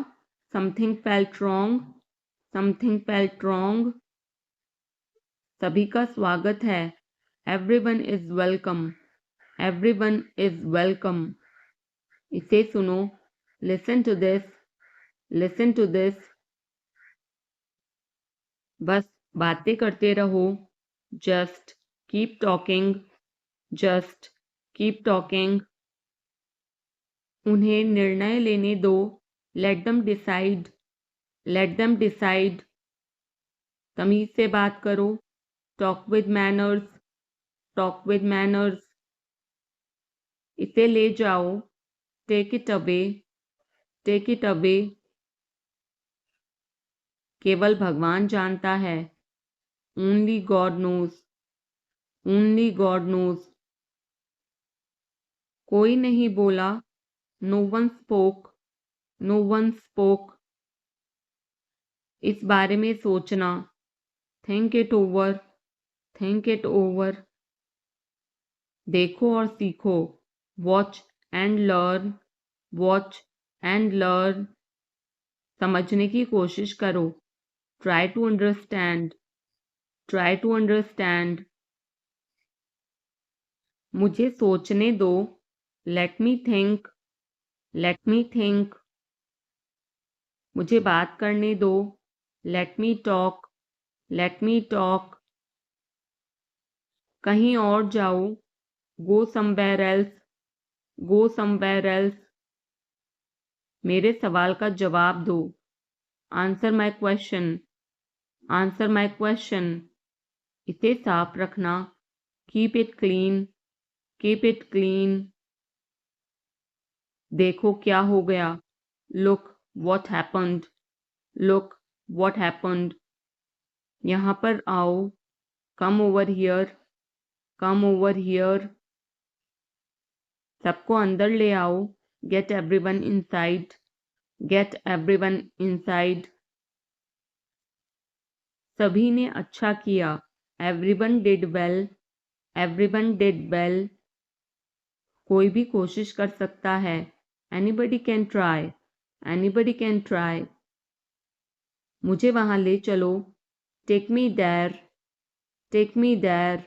Something felt wrong. Something felt wrong. सभी का स्वागत है। Everyone is welcome. Everyone is welcome. इसे सुनो। Listen to this. Listen to this. बस बातें करते रहो। Just keep talking. Just keep talking. उन्हें निर्णय लेने दो। Let them decide. Let them decide. तमीज से बात करो। Talk with manners. Talk with manners. इसे ले जाओ। Take it away. Take it away. केवल भगवान जानता है। Only God knows. Only God knows. कोई नहीं बोला। No one spoke. No one spoke. इस बारे में सोचना। Think it over. Think it over. देखो और सीखो। Watch and learn. Watch and learn. समझने की कोशिश करो। Try to understand. Try to understand. मुझे सोचने दो। Let me think. Let me think. मुझे बात करने दो। Let me talk. Let me talk. कहीं और जाओ। Go somewhere else. Go somewhere else. मेरे सवाल का जवाब दो। Answer my question. Answer my question. इसे साफ रखना। Keep it clean. Keep it clean. देखो क्या हो गया। Look what happened. Look what happened. यहाँ पर आओ। Come over here. Come over here. सबको अंदर ले आओ। Get everyone inside. Get everyone inside. सभी ने अच्छा किया। Everyone did well. Everyone did well. कोई भी कोशिश कर सकता है। Anybody can try. Anybody can try. मुझे वहां ले चलो। Take me there. Take me there.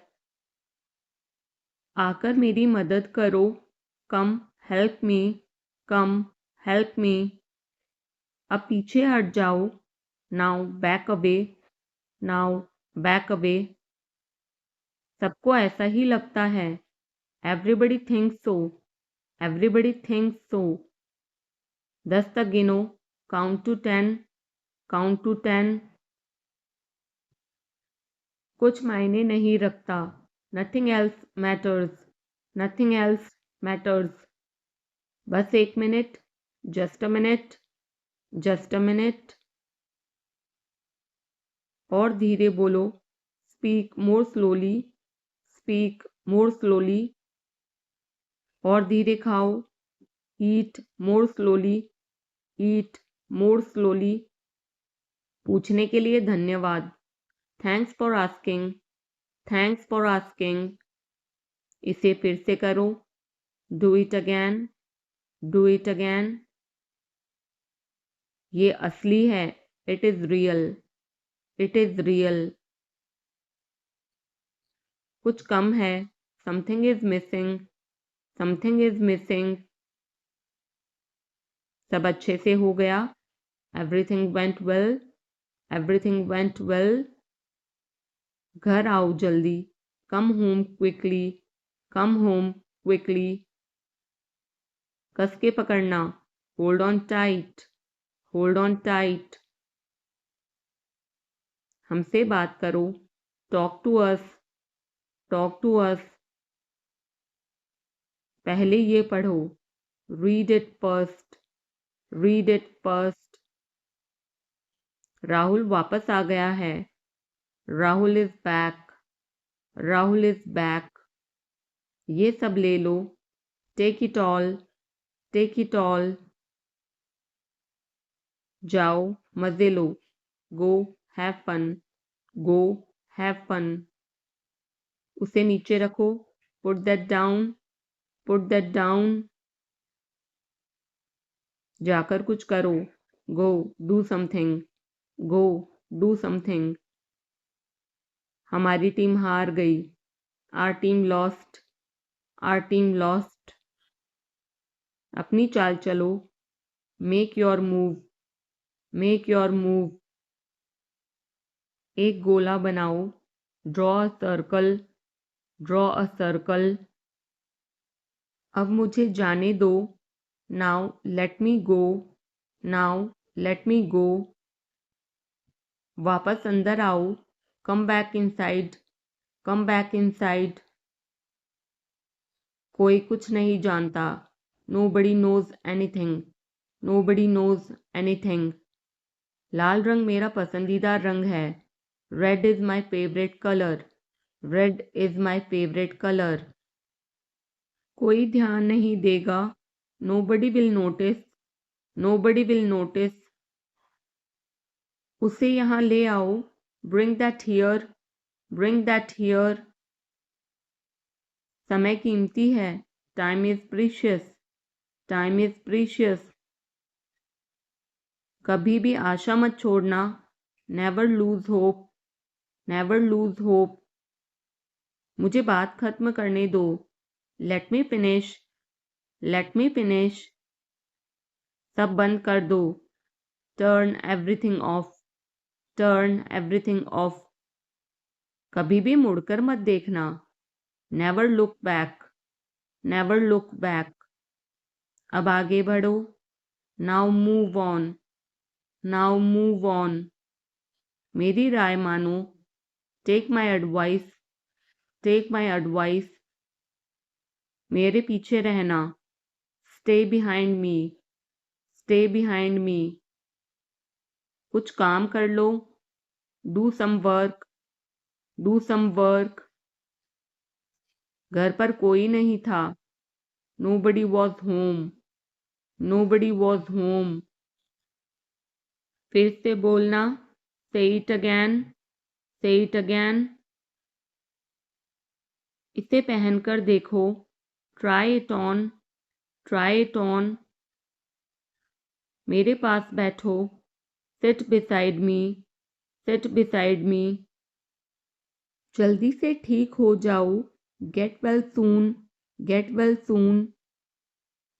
आकर मेरी मदद करो। Come help me. Come help me. अब पीछे हट जाओ। Now back away. Now back away. सबको ऐसा ही लगता है। Everybody thinks so. Everybody thinks so. 10 तक गिनो। Count to 10. Count to 10. कुछ मायने नहीं रखता। Nothing else matters. Nothing else matters. बस 1 minute. Just a minute. Just a minute. और धीरे बोलो। Speak more slowly. Speak more slowly. और धीरे खाओ। Eat more slowly. Eat more slowly. पूछने के लिए धन्यवाद। Thanks for asking. Thanks for asking. इसे फिर से करो। Do it again. Do it again. ये असली है। It is real. It is real. कुछ कम है। Something is missing. Something is missing. सब अच्छे से हो गया। Everything went well. Everything went well. घर आओ जल्दी, come home quickly, come home quickly. कस के पकड़ना, hold on tight, hold on tight. हमसे बात करो, talk to us, talk to us. पहले ये पढ़ो, read it first, read it first. Rahul वापस आ गया है, Rahul is back, Rahul is back. ये सब ले लो, take it all, take it all. जाओ मजे लो, go have fun, go have fun. उसे नीचे रखो, put that down, put that down. जाकर कुछ करो, go do something, go do something. हमारी टीम हार गई, our team lost, our team lost. अपनी चाल चलो, make your move, make your move. एक गोला बनाओ, draw a circle, draw a circle. अब मुझे जाने दो, now let me go, now let me go. वापस अंदर आओ, come back inside, come back inside. कोई कुछ नहीं जानता, nobody knows anything, nobody knows anything. लाल रंग मेरा पसंदीदा रंग है, red is my favourite colour, red is my favourite colour. कोई ध्यान नहीं देगा, nobody will notice, nobody will notice. उसे यहाँ ले आओ, bring that here, bring that here. समय कीमती है, time is precious, time is precious. कभी भी आशा मत छोड़ना, never lose hope, never lose hope. मुझे बात खत्म करने दो, let me finish, let me finish. सब बंद कर दो, turn everything off, turn everything off. कभी भी मुड़कर मत देखना, never look back, never look back. अब आगे बढ़ो, now move on, now move on. मेरी राय मानो, take my advice, take my advice. मेरे पीछे रहना, stay behind me, stay behind me. कुछ काम कर लो, do some work, do some work. घर पर कोई नहीं था, nobody was home, nobody was home. फिर से बोलना, से इट अगैन, से इट अगैन। इसे पहनकर देखो, try it on, try it on. मेरे पास बैठो, seat beside me, seat beside me. जल्दी से ठीक हो जाओ, get well soon, get well soon.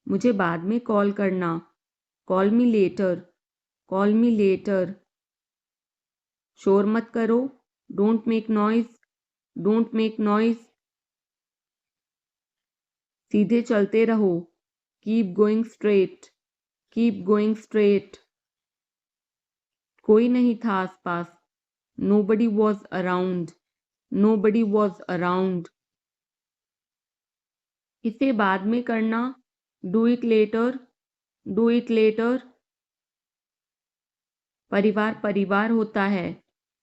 मुझे बाद में कॉल करना, call me later, call me later. शोर मत करो, don't make noise, don't make noise. सीधे चलते रहो, keep going straight, keep going straight. कोई नहीं था आसपास, nobody was around, nobody was around. इसे बाद में करना, do it later, do it later. परिवार परिवार होता है,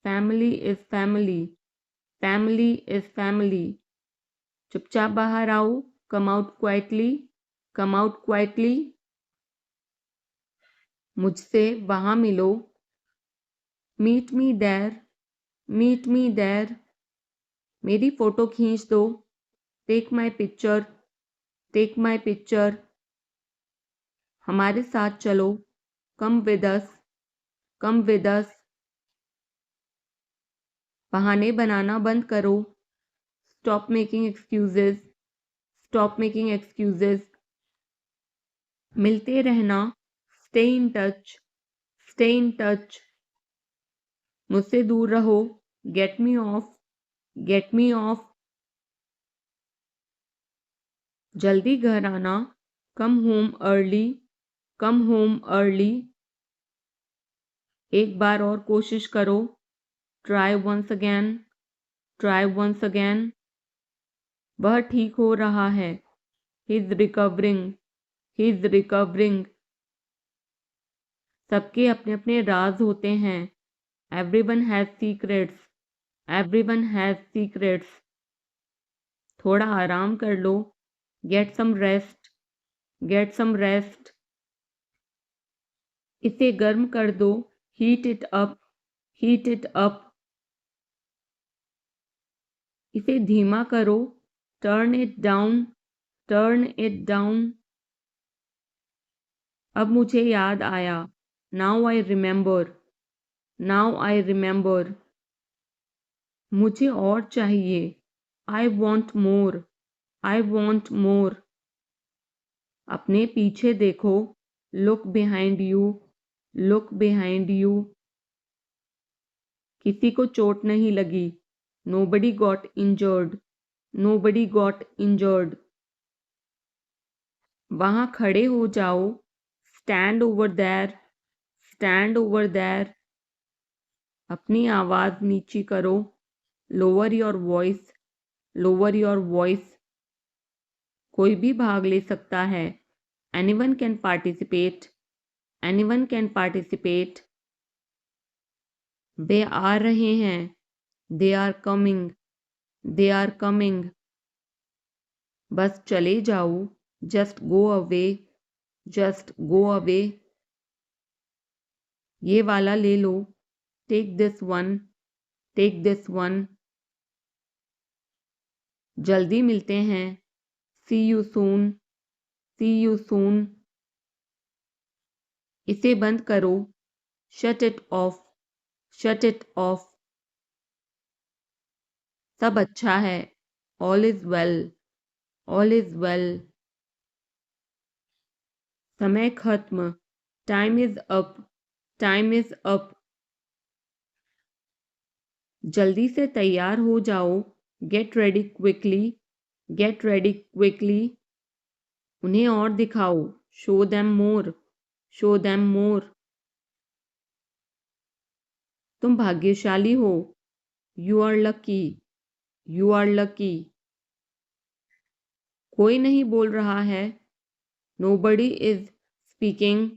family is family, family is family. चुपचाप बाहर आओ, come out quietly, come out quietly. मुझसे वहां मिलो, meet me there, meet me there. मेरी फोटो खींच दो, take my picture, take my picture. हमारे साथ चलो, come with us, come with us. बहाने बनाना बंद करो, stop making excuses, stop making excuses. मिलते रहना, stay in touch, stay in touch. मुझसे दूर रहो, get me off, get me off. जल्दी घर आना, come home early, come home early. एक बार और कोशिश करो, try once again, try once again. वह ठीक हो रहा है, he is recovering, he is recovering. सबके अपने अपने राज होते हैं, everyone has secrets, everyone has secrets. थोड़ा आराम कर लो, get some rest, get some rest. इसे गर्म कर दो, heat it up, heat it up. इसे धीमा करो, turn it down, turn it down. अब मुझे याद आया, now I remember, now I remember. मुझे और चाहिए, I want more, I want more. अपने पीछे देखो, look behind you, look behind you. किसी को चोट नहीं लगी, nobody got injured, nobody got injured. वहां खड़े हो जाओ, stand over there, stand over there. अपनी आवाज नीची करो, lower your voice, lower your voice. कोई भी भाग ले सकता है, anyone can participate, anyone can participate. वे आ रहे हैं, they are coming, they are coming. बस चले जाओ, just go away, just go away. ये वाला ले लो, take this one, take this one. जल्दी मिलते हैं, see you soon, see you soon. इसे बंद करो, shut it off, shut it off. सब अच्छा है, all is well, all is well. समय खत्म, time is up, time is up. जल्दी से तैयार हो जाओ, get ready quickly, get ready quickly. उन्हें और दिखाओ, show them more, show them more. तुम भाग्यशाली हो, you are lucky, you are lucky. कोई नहीं बोल रहा है, nobody is speaking,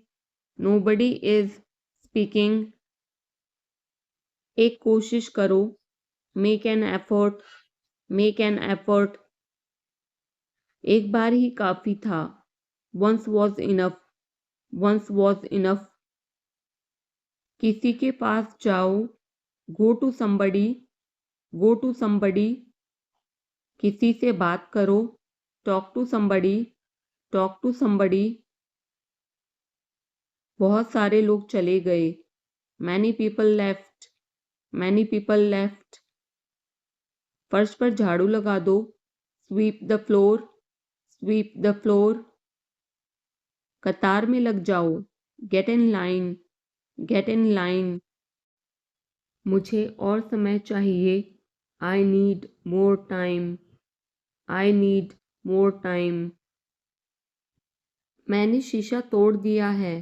nobody is speaking. एक कोशिश करो, make an effort, make an effort. एक बार ही काफी था, once was enough, once was enough. किसी के पास जाओ, go to somebody, go to somebody. किसी से बात करो, talk to somebody, talk to somebody. बहुत सारे लोग चले गए, many people left, many people left. फर्श पर झाड़ू लगा दो, sweep the floor, sweep the floor. कतार में लग जाओ, get in line, get in line. मुझे और समय चाहिए, I need more time, I need more time. मैंने शीशा तोड़ दिया है,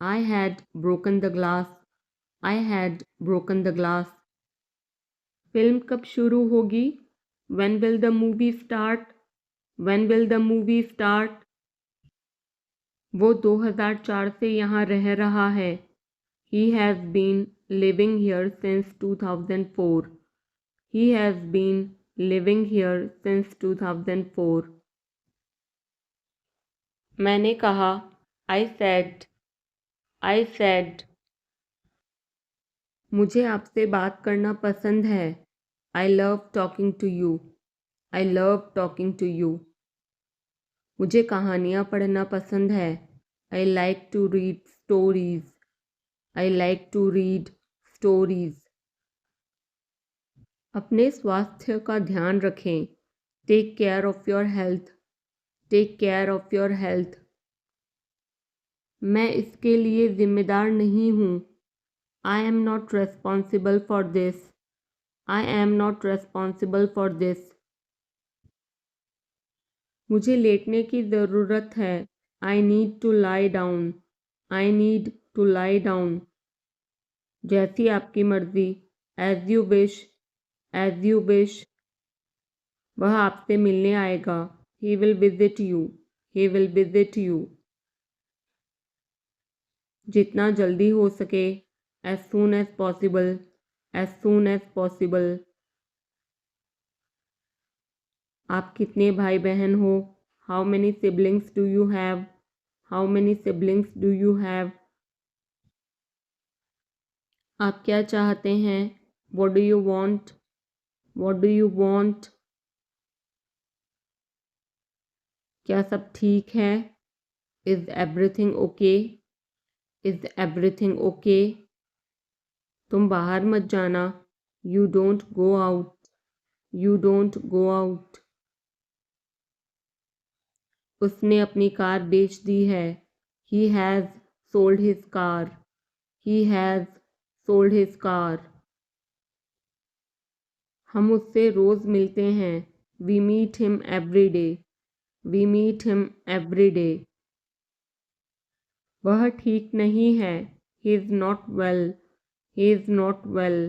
I had broken the glass, I had broken the glass. Film कब शुरू होगी, when will the movie start, when will the movie start. वो 2004 से यहाँ रह रहा है, he has been living here since 2004, he has been living here since 2004। मैंने कहा, आई सेड, आई सेड। मुझे आपसे बात करना पसंद है, I love talking to you, I love talking to you. मुझे कहानियाँ पढ़ना पसंद है, I like to read stories, I like to read stories. अपने स्वास्थ्य का ध्यान रखें, take care of your health, take care of your health. मैं इसके लिए जिम्मेदार नहीं हूँ, I am not responsible for this. I am not responsible for this. मुझे लेटने की ज़रूरत है. I need to lie down. I need to lie down. जैसी आपकी मर्जी. As you wish. As you wish. वह आपसे मिलने आएगा. He will visit you. He will visit you. जितना जल्दी हो सके. As soon as possible. As soon as possible. आप कितने भाई बहन हो? How many siblings do you have? How many siblings do you have? आप क्या चाहते हैं? What do you want? What do you want? क्या सब ठीक है? Is everything okay? Is everything okay? तुम बाहर मत जाना. You don't go out. You don't go out. उसने अपनी कार बेच दी है. He has sold his car. He has sold his car. हम उससे रोज़ मिलते हैं. We meet him every day. We meet him every day. वह ठीक नहीं है. He is not well. He is not well.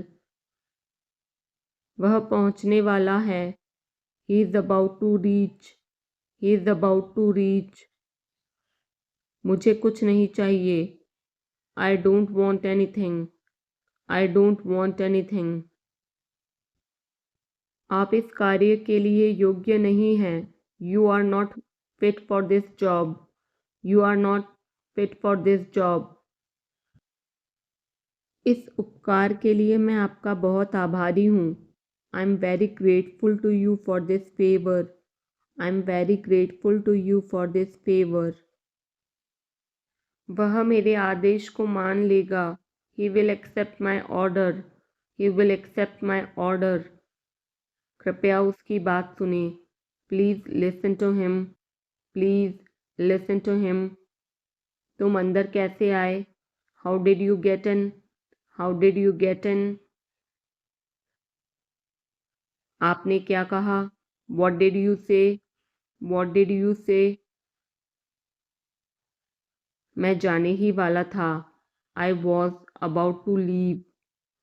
वह पहुंचने वाला है. He is about to reach. He is about to reach. मुझे कुछ नहीं चाहिए. I don't want anything. I don't want anything. आप इस कार्य के लिए योग्य नहीं हैं. You are not fit for this job. You are not fit for this job. इस उपकार के लिए मैं आपका बहुत आभारी हूँ. I'm very grateful to you for this favor. I'm very grateful to you for this favor. वह मेरे आदेश को मान लेगा. He will accept my order. He will accept my order. कृपया उसकी बात सुने. Please listen to him. Please listen to him. तुम अंदर कैसे आए? How did you get in? How did you get in? आपने क्या कहा? What did you say? What did you say? मैं जाने ही वाला था. I was about to leave.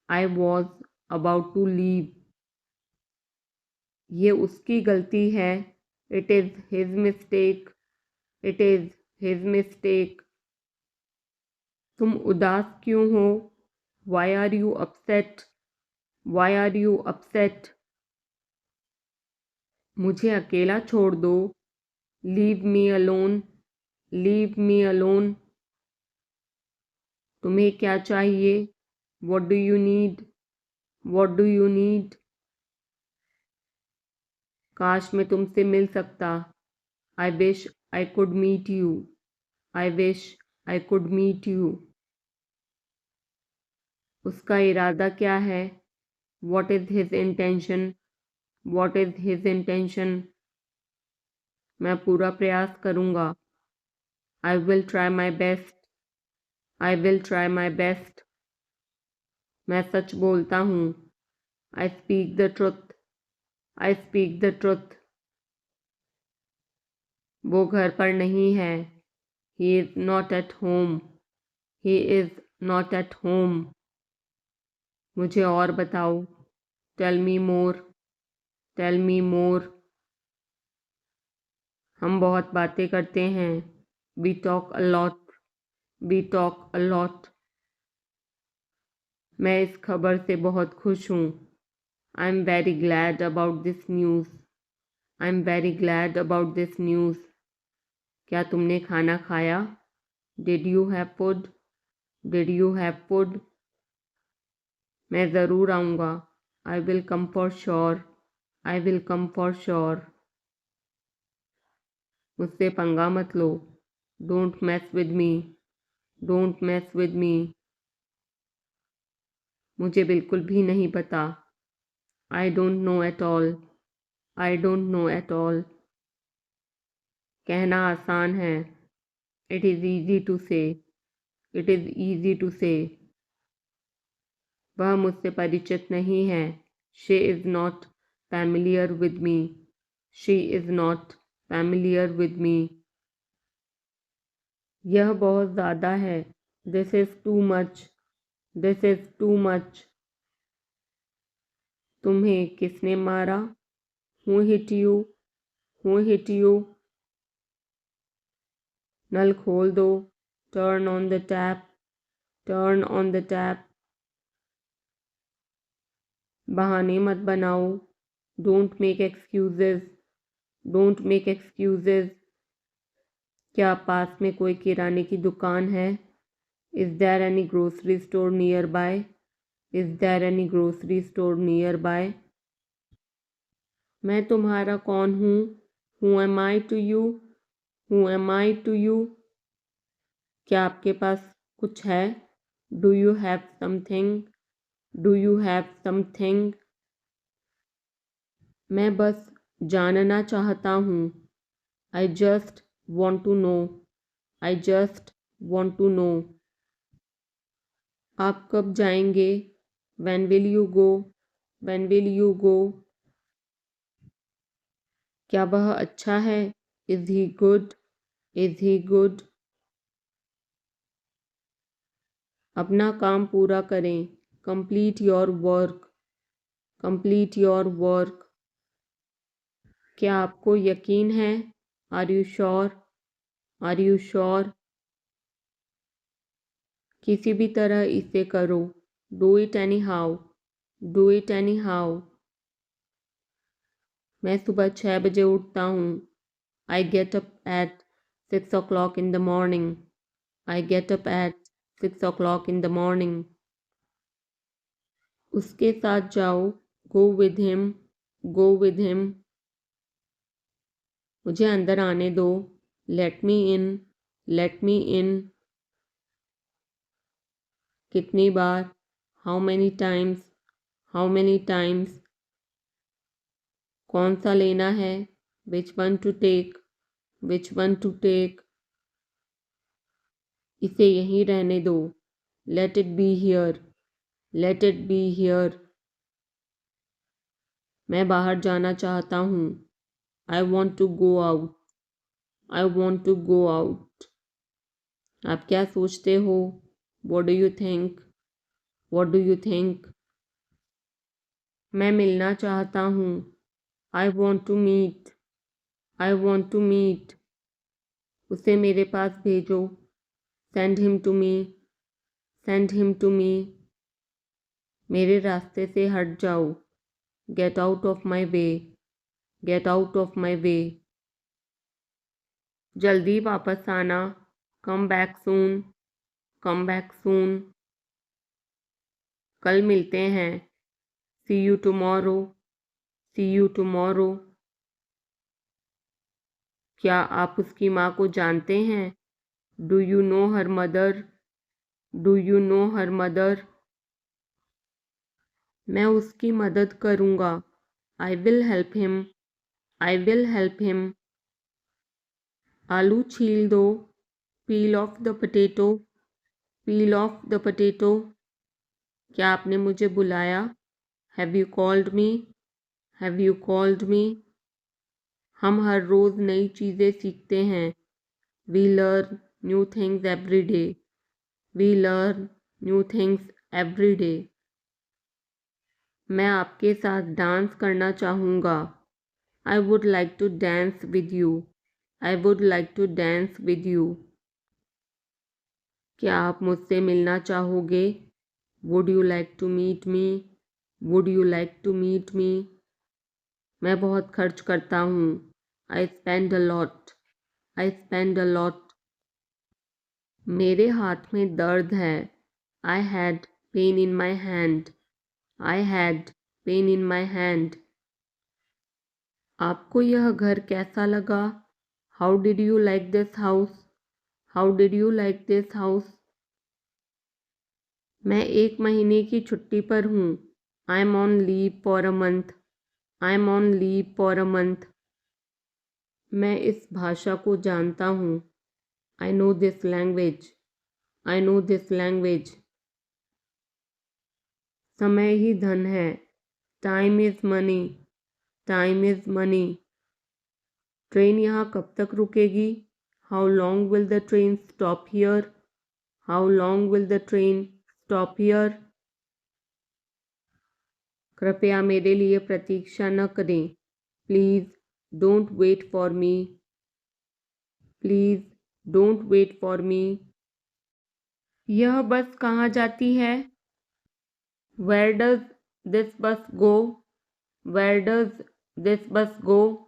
I was about to leave. ये उसकी गलती है. It is his mistake. It is his mistake. तुम उदास क्यों हो? Why are you upset? Why are you upset? मुझे अकेला छोड़ दो. Leave me alone. Leave me alone. तुम्हें क्या चाहिए? What do you need? What do you need? काश मैं तुमसे मिल सकता. I wish I could meet you. I wish I could meet you. उसका इरादा क्या है? What is his intention? What is his intention? मैं पूरा प्रयास करूँगा. I will try my best. I will try my best. मैं सच बोलता हूँ. I speak the truth. I speak the truth. वो घर पर नहीं है. He is not at home. He is not at home. मुझे और बताओ. Tell me more. Tell me more. हम बहुत बातें करते हैं. We talk a lot. We talk a lot. मैं इस खबर से बहुत खुश हूँ. I'm very glad about this news. I'm very glad about this news. क्या तुमने खाना खाया? Did you have food? Did you have food? मैं ज़रूर आऊँगा. I will come for sure. I will come for sure. मुझसे पंगा मत लो. Don't mess with me. Don't mess with me. मुझे बिल्कुल भी नहीं पता. I don't know at all. I don't know at all. कहना आसान है. It is easy to say. It is easy to say. वह मुझसे परिचित नहीं है। She is not familiar with me. She is not familiar with me. यह बहुत ज़्यादा है। This is too much. This is too much. तुम्हें किसने मारा? Who hit you? Who hit you? नल खोल दो। Turn on the tap. Turn on the tap. बहाने मत बनाओ। Don't make excuses. Don't make excuses. क्या पास में कोई किराने की दुकान है? Is there any grocery store nearby? Is there any grocery store nearby? मैं तुम्हारा कौन हूँ? Who am I to you? Who am I to you? क्या आपके पास कुछ है? Do you have something? Do you have something? मैं बस जानना चाहता हूँ। I just want to know. I just want to know. आप कब जाएंगे? When will you go? When will you go? क्या वह अच्छा है? Is he good? Is he good? अपना काम पूरा करें। Complete your work. Complete your work. क्या आपको यकीन है? Are you sure? Are you sure? किसी भी तरह इसे करो। Do it anyhow. Do it anyhow. मैं सुबह 6 बजे उठता हूँ। I get up at 6 o'clock in the morning. I get up at 6 o'clock in the morning. उसके साथ जाओ। Go with him. Go with him. मुझे अंदर आने दो। Let me in. Let me in. कितनी बार? How many times? How many times? कौन सा लेना है? Which one to take? Which one to take? इसे यहीं रहने दो। Let it be here. Let it be here. मैं बाहर जाना चाहता हूँ। I want to go out. I want to go out. आप क्या सोचते हो? What do you think? What do you think? मैं मिलना चाहता हूँ। I want to meet. I want to meet. उसे मेरे पास भेजो। Send him to me. Send him to me. मेरे रास्ते से हट जाओ। Get out of my way. Get out of my way. जल्दी वापस आना। Come back soon. Come back soon. कल मिलते हैं। See you tomorrow. See you tomorrow. क्या आप उसकी माँ को जानते हैं? Do you know her mother? Do you know her mother? मैं उसकी मदद करूँगा। I will help him. I will help him. आलू छील दो। Peel off the potato. Peel off the potato. क्या आपने मुझे बुलाया? Have you called me? Have you called me? हम हर रोज़ नई चीज़ें सीखते हैं। We learn new things every day. We learn new things every day. मैं आपके साथ डांस करना चाहूँगा। I would like to dance with you. I would like to dance with you. क्या आप मुझसे मिलना चाहोगे? Would you like to meet me? Would you like to meet me? मैं बहुत खर्च करता हूँ। I spend a lot. I spend a lot. मेरे हाथ में दर्द है। I had pain in my hand. I had pain in my hand. आपको यह घर कैसा लगा? How did you like this house? How did you like this house? मैं 1 महीने की छुट्टी पर हूँ। I'm on leave for a month. I'm on leave for a month. मैं इस भाषा को जानता हूँ। I know this language. I know this language. समय ही धन है। Time is money. Time is money. Train यहाँ कब तक रुकेगी? How long will the train stop here? How long will the train stop here? कृपया मेरे लिए प्रतीक्षा न करें। Please don't wait for me. Please don't wait for me. यह बस कहाँ जाती है? वेयर डज दिस बस गो? वेयर डज दिस बस गो?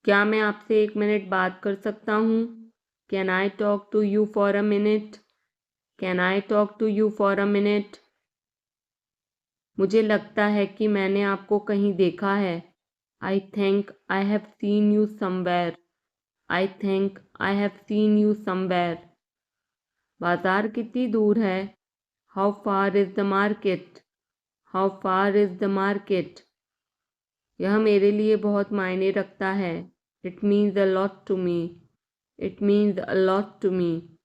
क्या मैं आपसे 1 मिनट बात कर सकता हूँ? Can I talk to you for a minute? Can I talk to you for a minute? मुझे लगता है कि मैंने आपको कहीं देखा है। I think I have seen you somewhere. I think I have seen you somewhere. बाजार कितनी दूर है? How far is the market? How far is the market? यह मेरे लिए बहुत मायने रखता है। It means a lot to me. It means a lot to me.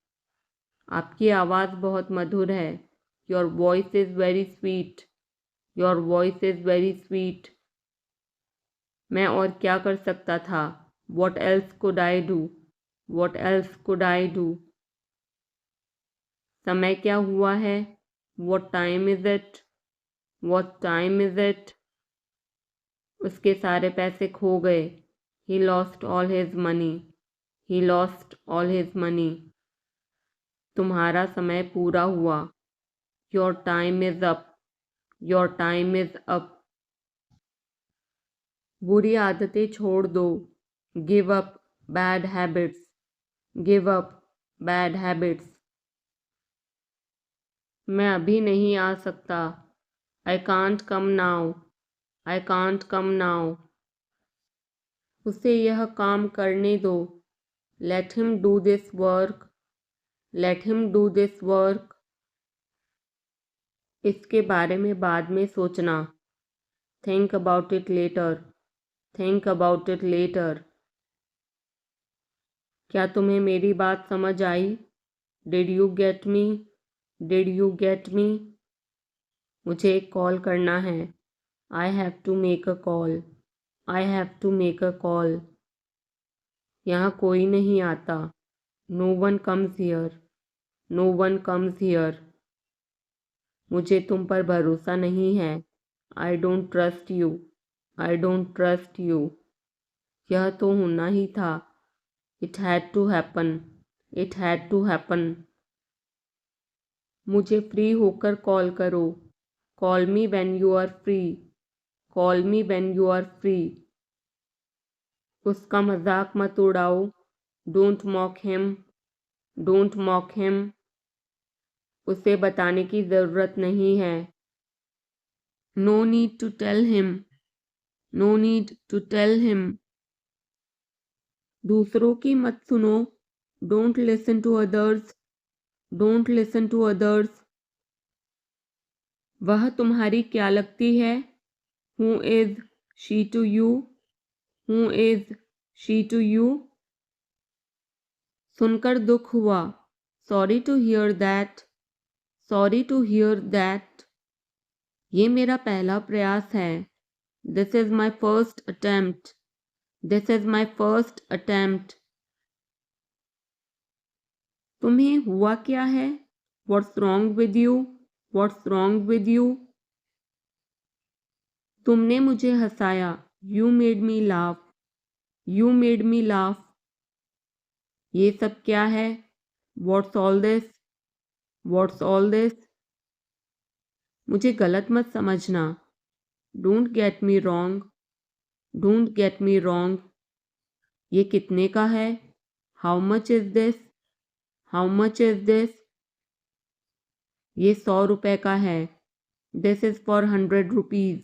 आपकी आवाज़ बहुत मधुर है। Your voice is very sweet. Your voice is very sweet. मैं और क्या कर सकता था? What else could I do? What else could I do? समय क्या हुआ है? What time is it? What time is it? उसके सारे पैसे खो गए। He lost all his money. He lost all his money. तुम्हारा समय पूरा हुआ। Your time is up. Your time is up. बुरी आदतें छोड़ दो। Give up bad habits. Give up bad habits. मैं अभी नहीं आ सकता। I can't come now. I can't come now. उसे यह काम करने दो। Let him do this work. Let him do this work. इसके बारे में बाद में सोचना। Think about it later. Think about it later. क्या तुम्हें मेरी बात समझ आई? Did you get me? Did you get me? मुझे एक कॉल करना है। I have to make a call. I have to make a call. यहाँ कोई नहीं आता। No one comes here. No one comes here. मुझे तुम पर भरोसा नहीं है। I don't trust you. I don't trust you. यह तो होना ही था। It had to happen. It had to happen. मुझे फ्री होकर कॉल करो। Call me when you are free. Call me when you are free. उसका मजाक मत उड़ाओ। Don't mock him. Don't mock him. उसे बताने की ज़रूरत नहीं है। No need to tell him. No need to tell him. दूसरों की मत सुनो। Don't listen to others. Don't listen to others. वह तुम्हारी क्या लगती है? Who is she to you? Who is she to you? सुनकर दुख हुआ। Sorry to hear that. Sorry to hear that. ये मेरा पहला प्रयास है। This is my first attempt. This is my first attempt. तुम्हें हुआ क्या है? What's wrong with you? What's wrong with you? तुमने मुझे हंसाया। You made me laugh. You made me laugh. ये सब क्या है? What's all this? What's all this? मुझे गलत मत समझना। Don't get me wrong. Don't get me wrong. ये कितने का है? How much is this? How much is this? ये 100 रुपए का है। This is for 100 rupees.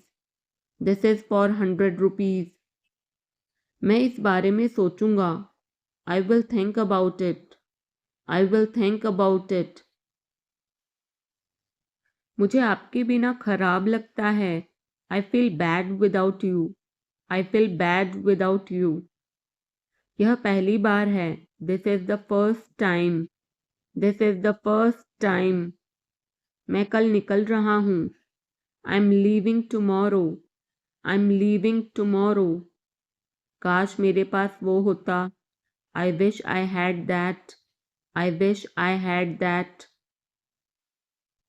This is for 100 rupees. मैं इस बारे में सोचूंगा। I will think about it. I will think about it. मुझे आपके बिना खराब लगता है। I feel bad without you. I feel bad without you. यह पहली बार है। This is the first time. This is the first time. मैं कल निकल रहा हूँ। I'm leaving tomorrow. I'm leaving tomorrow. काश मेरे पास वो होता। I wish I had that. I wish I had that.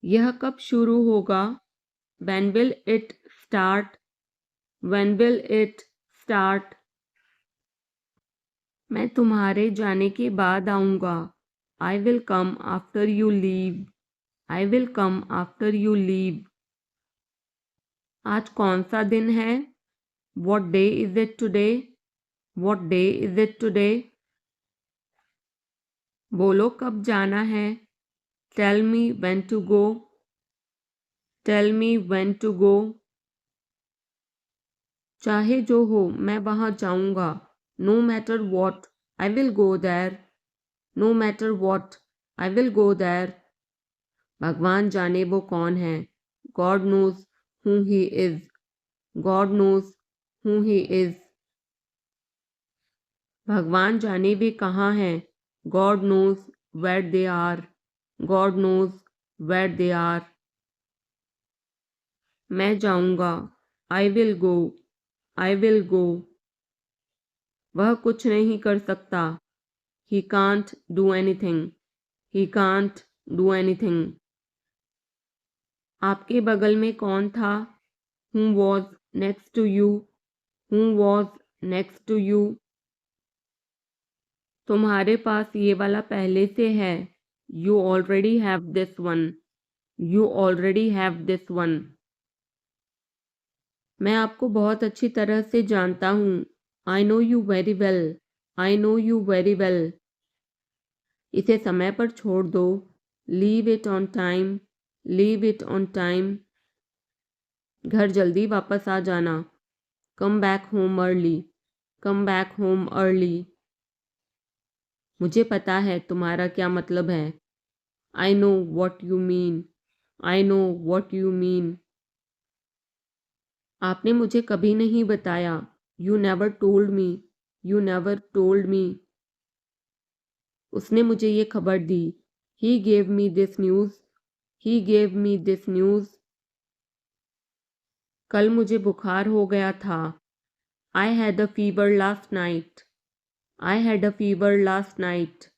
यह कब शुरू होगा? When will it start? When will it start? मैं तुम्हारे जाने के बाद आऊँगा। I will come after you leave. I will come after you leave. आज कौन सा दिन है? What day is it today? What day is it today? बोलो कब जाना है? Tell me when to go. Tell me when to go. चाहे जो हो मैं वहाँ जाऊँगा। No matter what, I will go there. No matter what, I will go there. भगवान जाने वो कौन है। God knows who he is. God knows who he is. भगवान जाने वे कहाँ हैं। God knows where they are. God knows where they are. मैं जाऊँगा। I will go. I will go. वह कुछ नहीं कर सकता। He can't do anything. He can't do anything. आपके बगल में कौन था? Who was next to you? Who was next to you? तुम्हारे पास ये वाला पहले से है। You already have this one. You already have this one. मैं आपको बहुत अच्छी तरह से जानता हूँ। I know you very well. I know you very well. इसे समय पर छोड़ दो। Leave it on time. Leave it on time. घर जल्दी वापस आ जाना। Come back home early. Come back home early. मुझे पता है तुम्हारा क्या मतलब है। I know what you mean. I know what you mean. आपने मुझे कभी नहीं बताया। You never told me. You never told me. उसने मुझे ये खबर दी। He gave me this news. He gave me this news. कल मुझे बुखार हो गया था। I had a fever last night. I had a fever last night.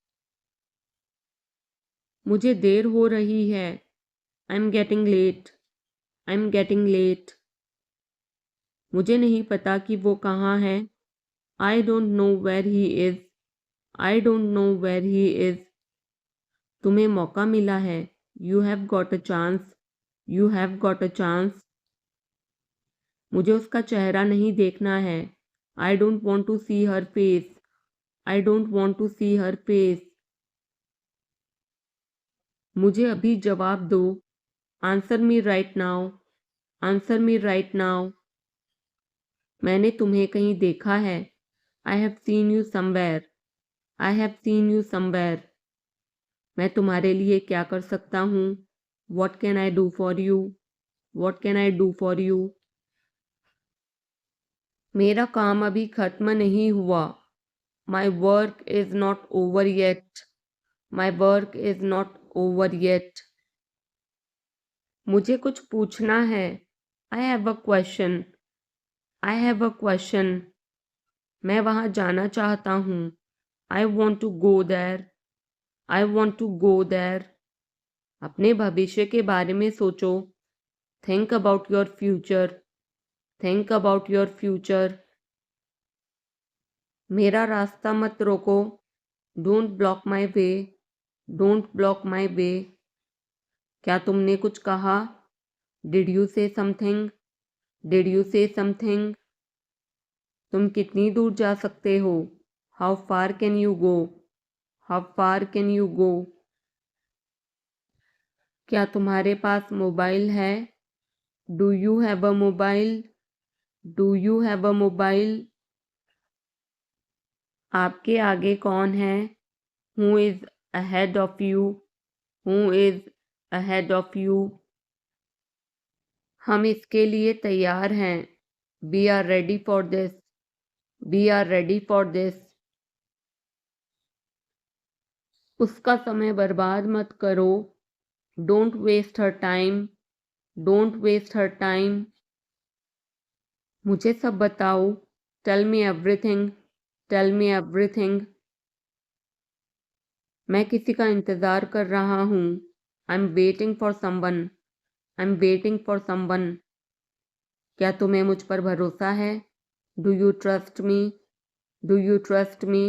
मुझे देर हो रही है। I'm getting late. I'm getting late. मुझे नहीं पता कि वो कहाँ है। I don't know where he is. I don't know where he is. तुम्हें मौका मिला है। You have got a chance. You have got a chance. मुझे उसका चेहरा नहीं देखना है। I don't want to see her face. I don't want to see her face. मुझे अभी जवाब दो। Answer me right now. Answer me right now. मैंने तुम्हें कहीं देखा है। I have seen you somewhere. I have seen you somewhere. मैं तुम्हारे लिए क्या कर सकता हूँ? What can I do for you? What can I do for you? मेरा काम अभी खत्म नहीं हुआ। My work is not over yet. My work is not over yet. मुझे कुछ पूछना है। I have a question. I have a question. मैं वहाँ जाना चाहता हूँ। I want to go there. I want to go there. अपने भविष्य के बारे में सोचो। Think about your future. Think about your future. मेरा रास्ता मत रोको। Don't block my way. Don't block my way. क्या तुमने कुछ कहा? Did you say something? Did you say something? तुम कितनी दूर जा सकते हो? How far can you go? How far can you go? क्या तुम्हारे पास मोबाइल है? Do you have a mobile? Do you have a mobile? आपके आगे कौन है? Who is ahead of you? Who is ahead of you? हम इसके लिए तैयार हैं। We are ready for this. We are ready for this. उसका समय बर्बाद मत करो। Don't waste her time, don't waste her time. मुझे सब बताओ, tell me everything, tell me everything. मैं किसी का इंतज़ार कर रहा हूँ, I am waiting for someone, I am waiting for someone. क्या तुम्हें मुझ पर भरोसा है? Do you trust me, do you trust me.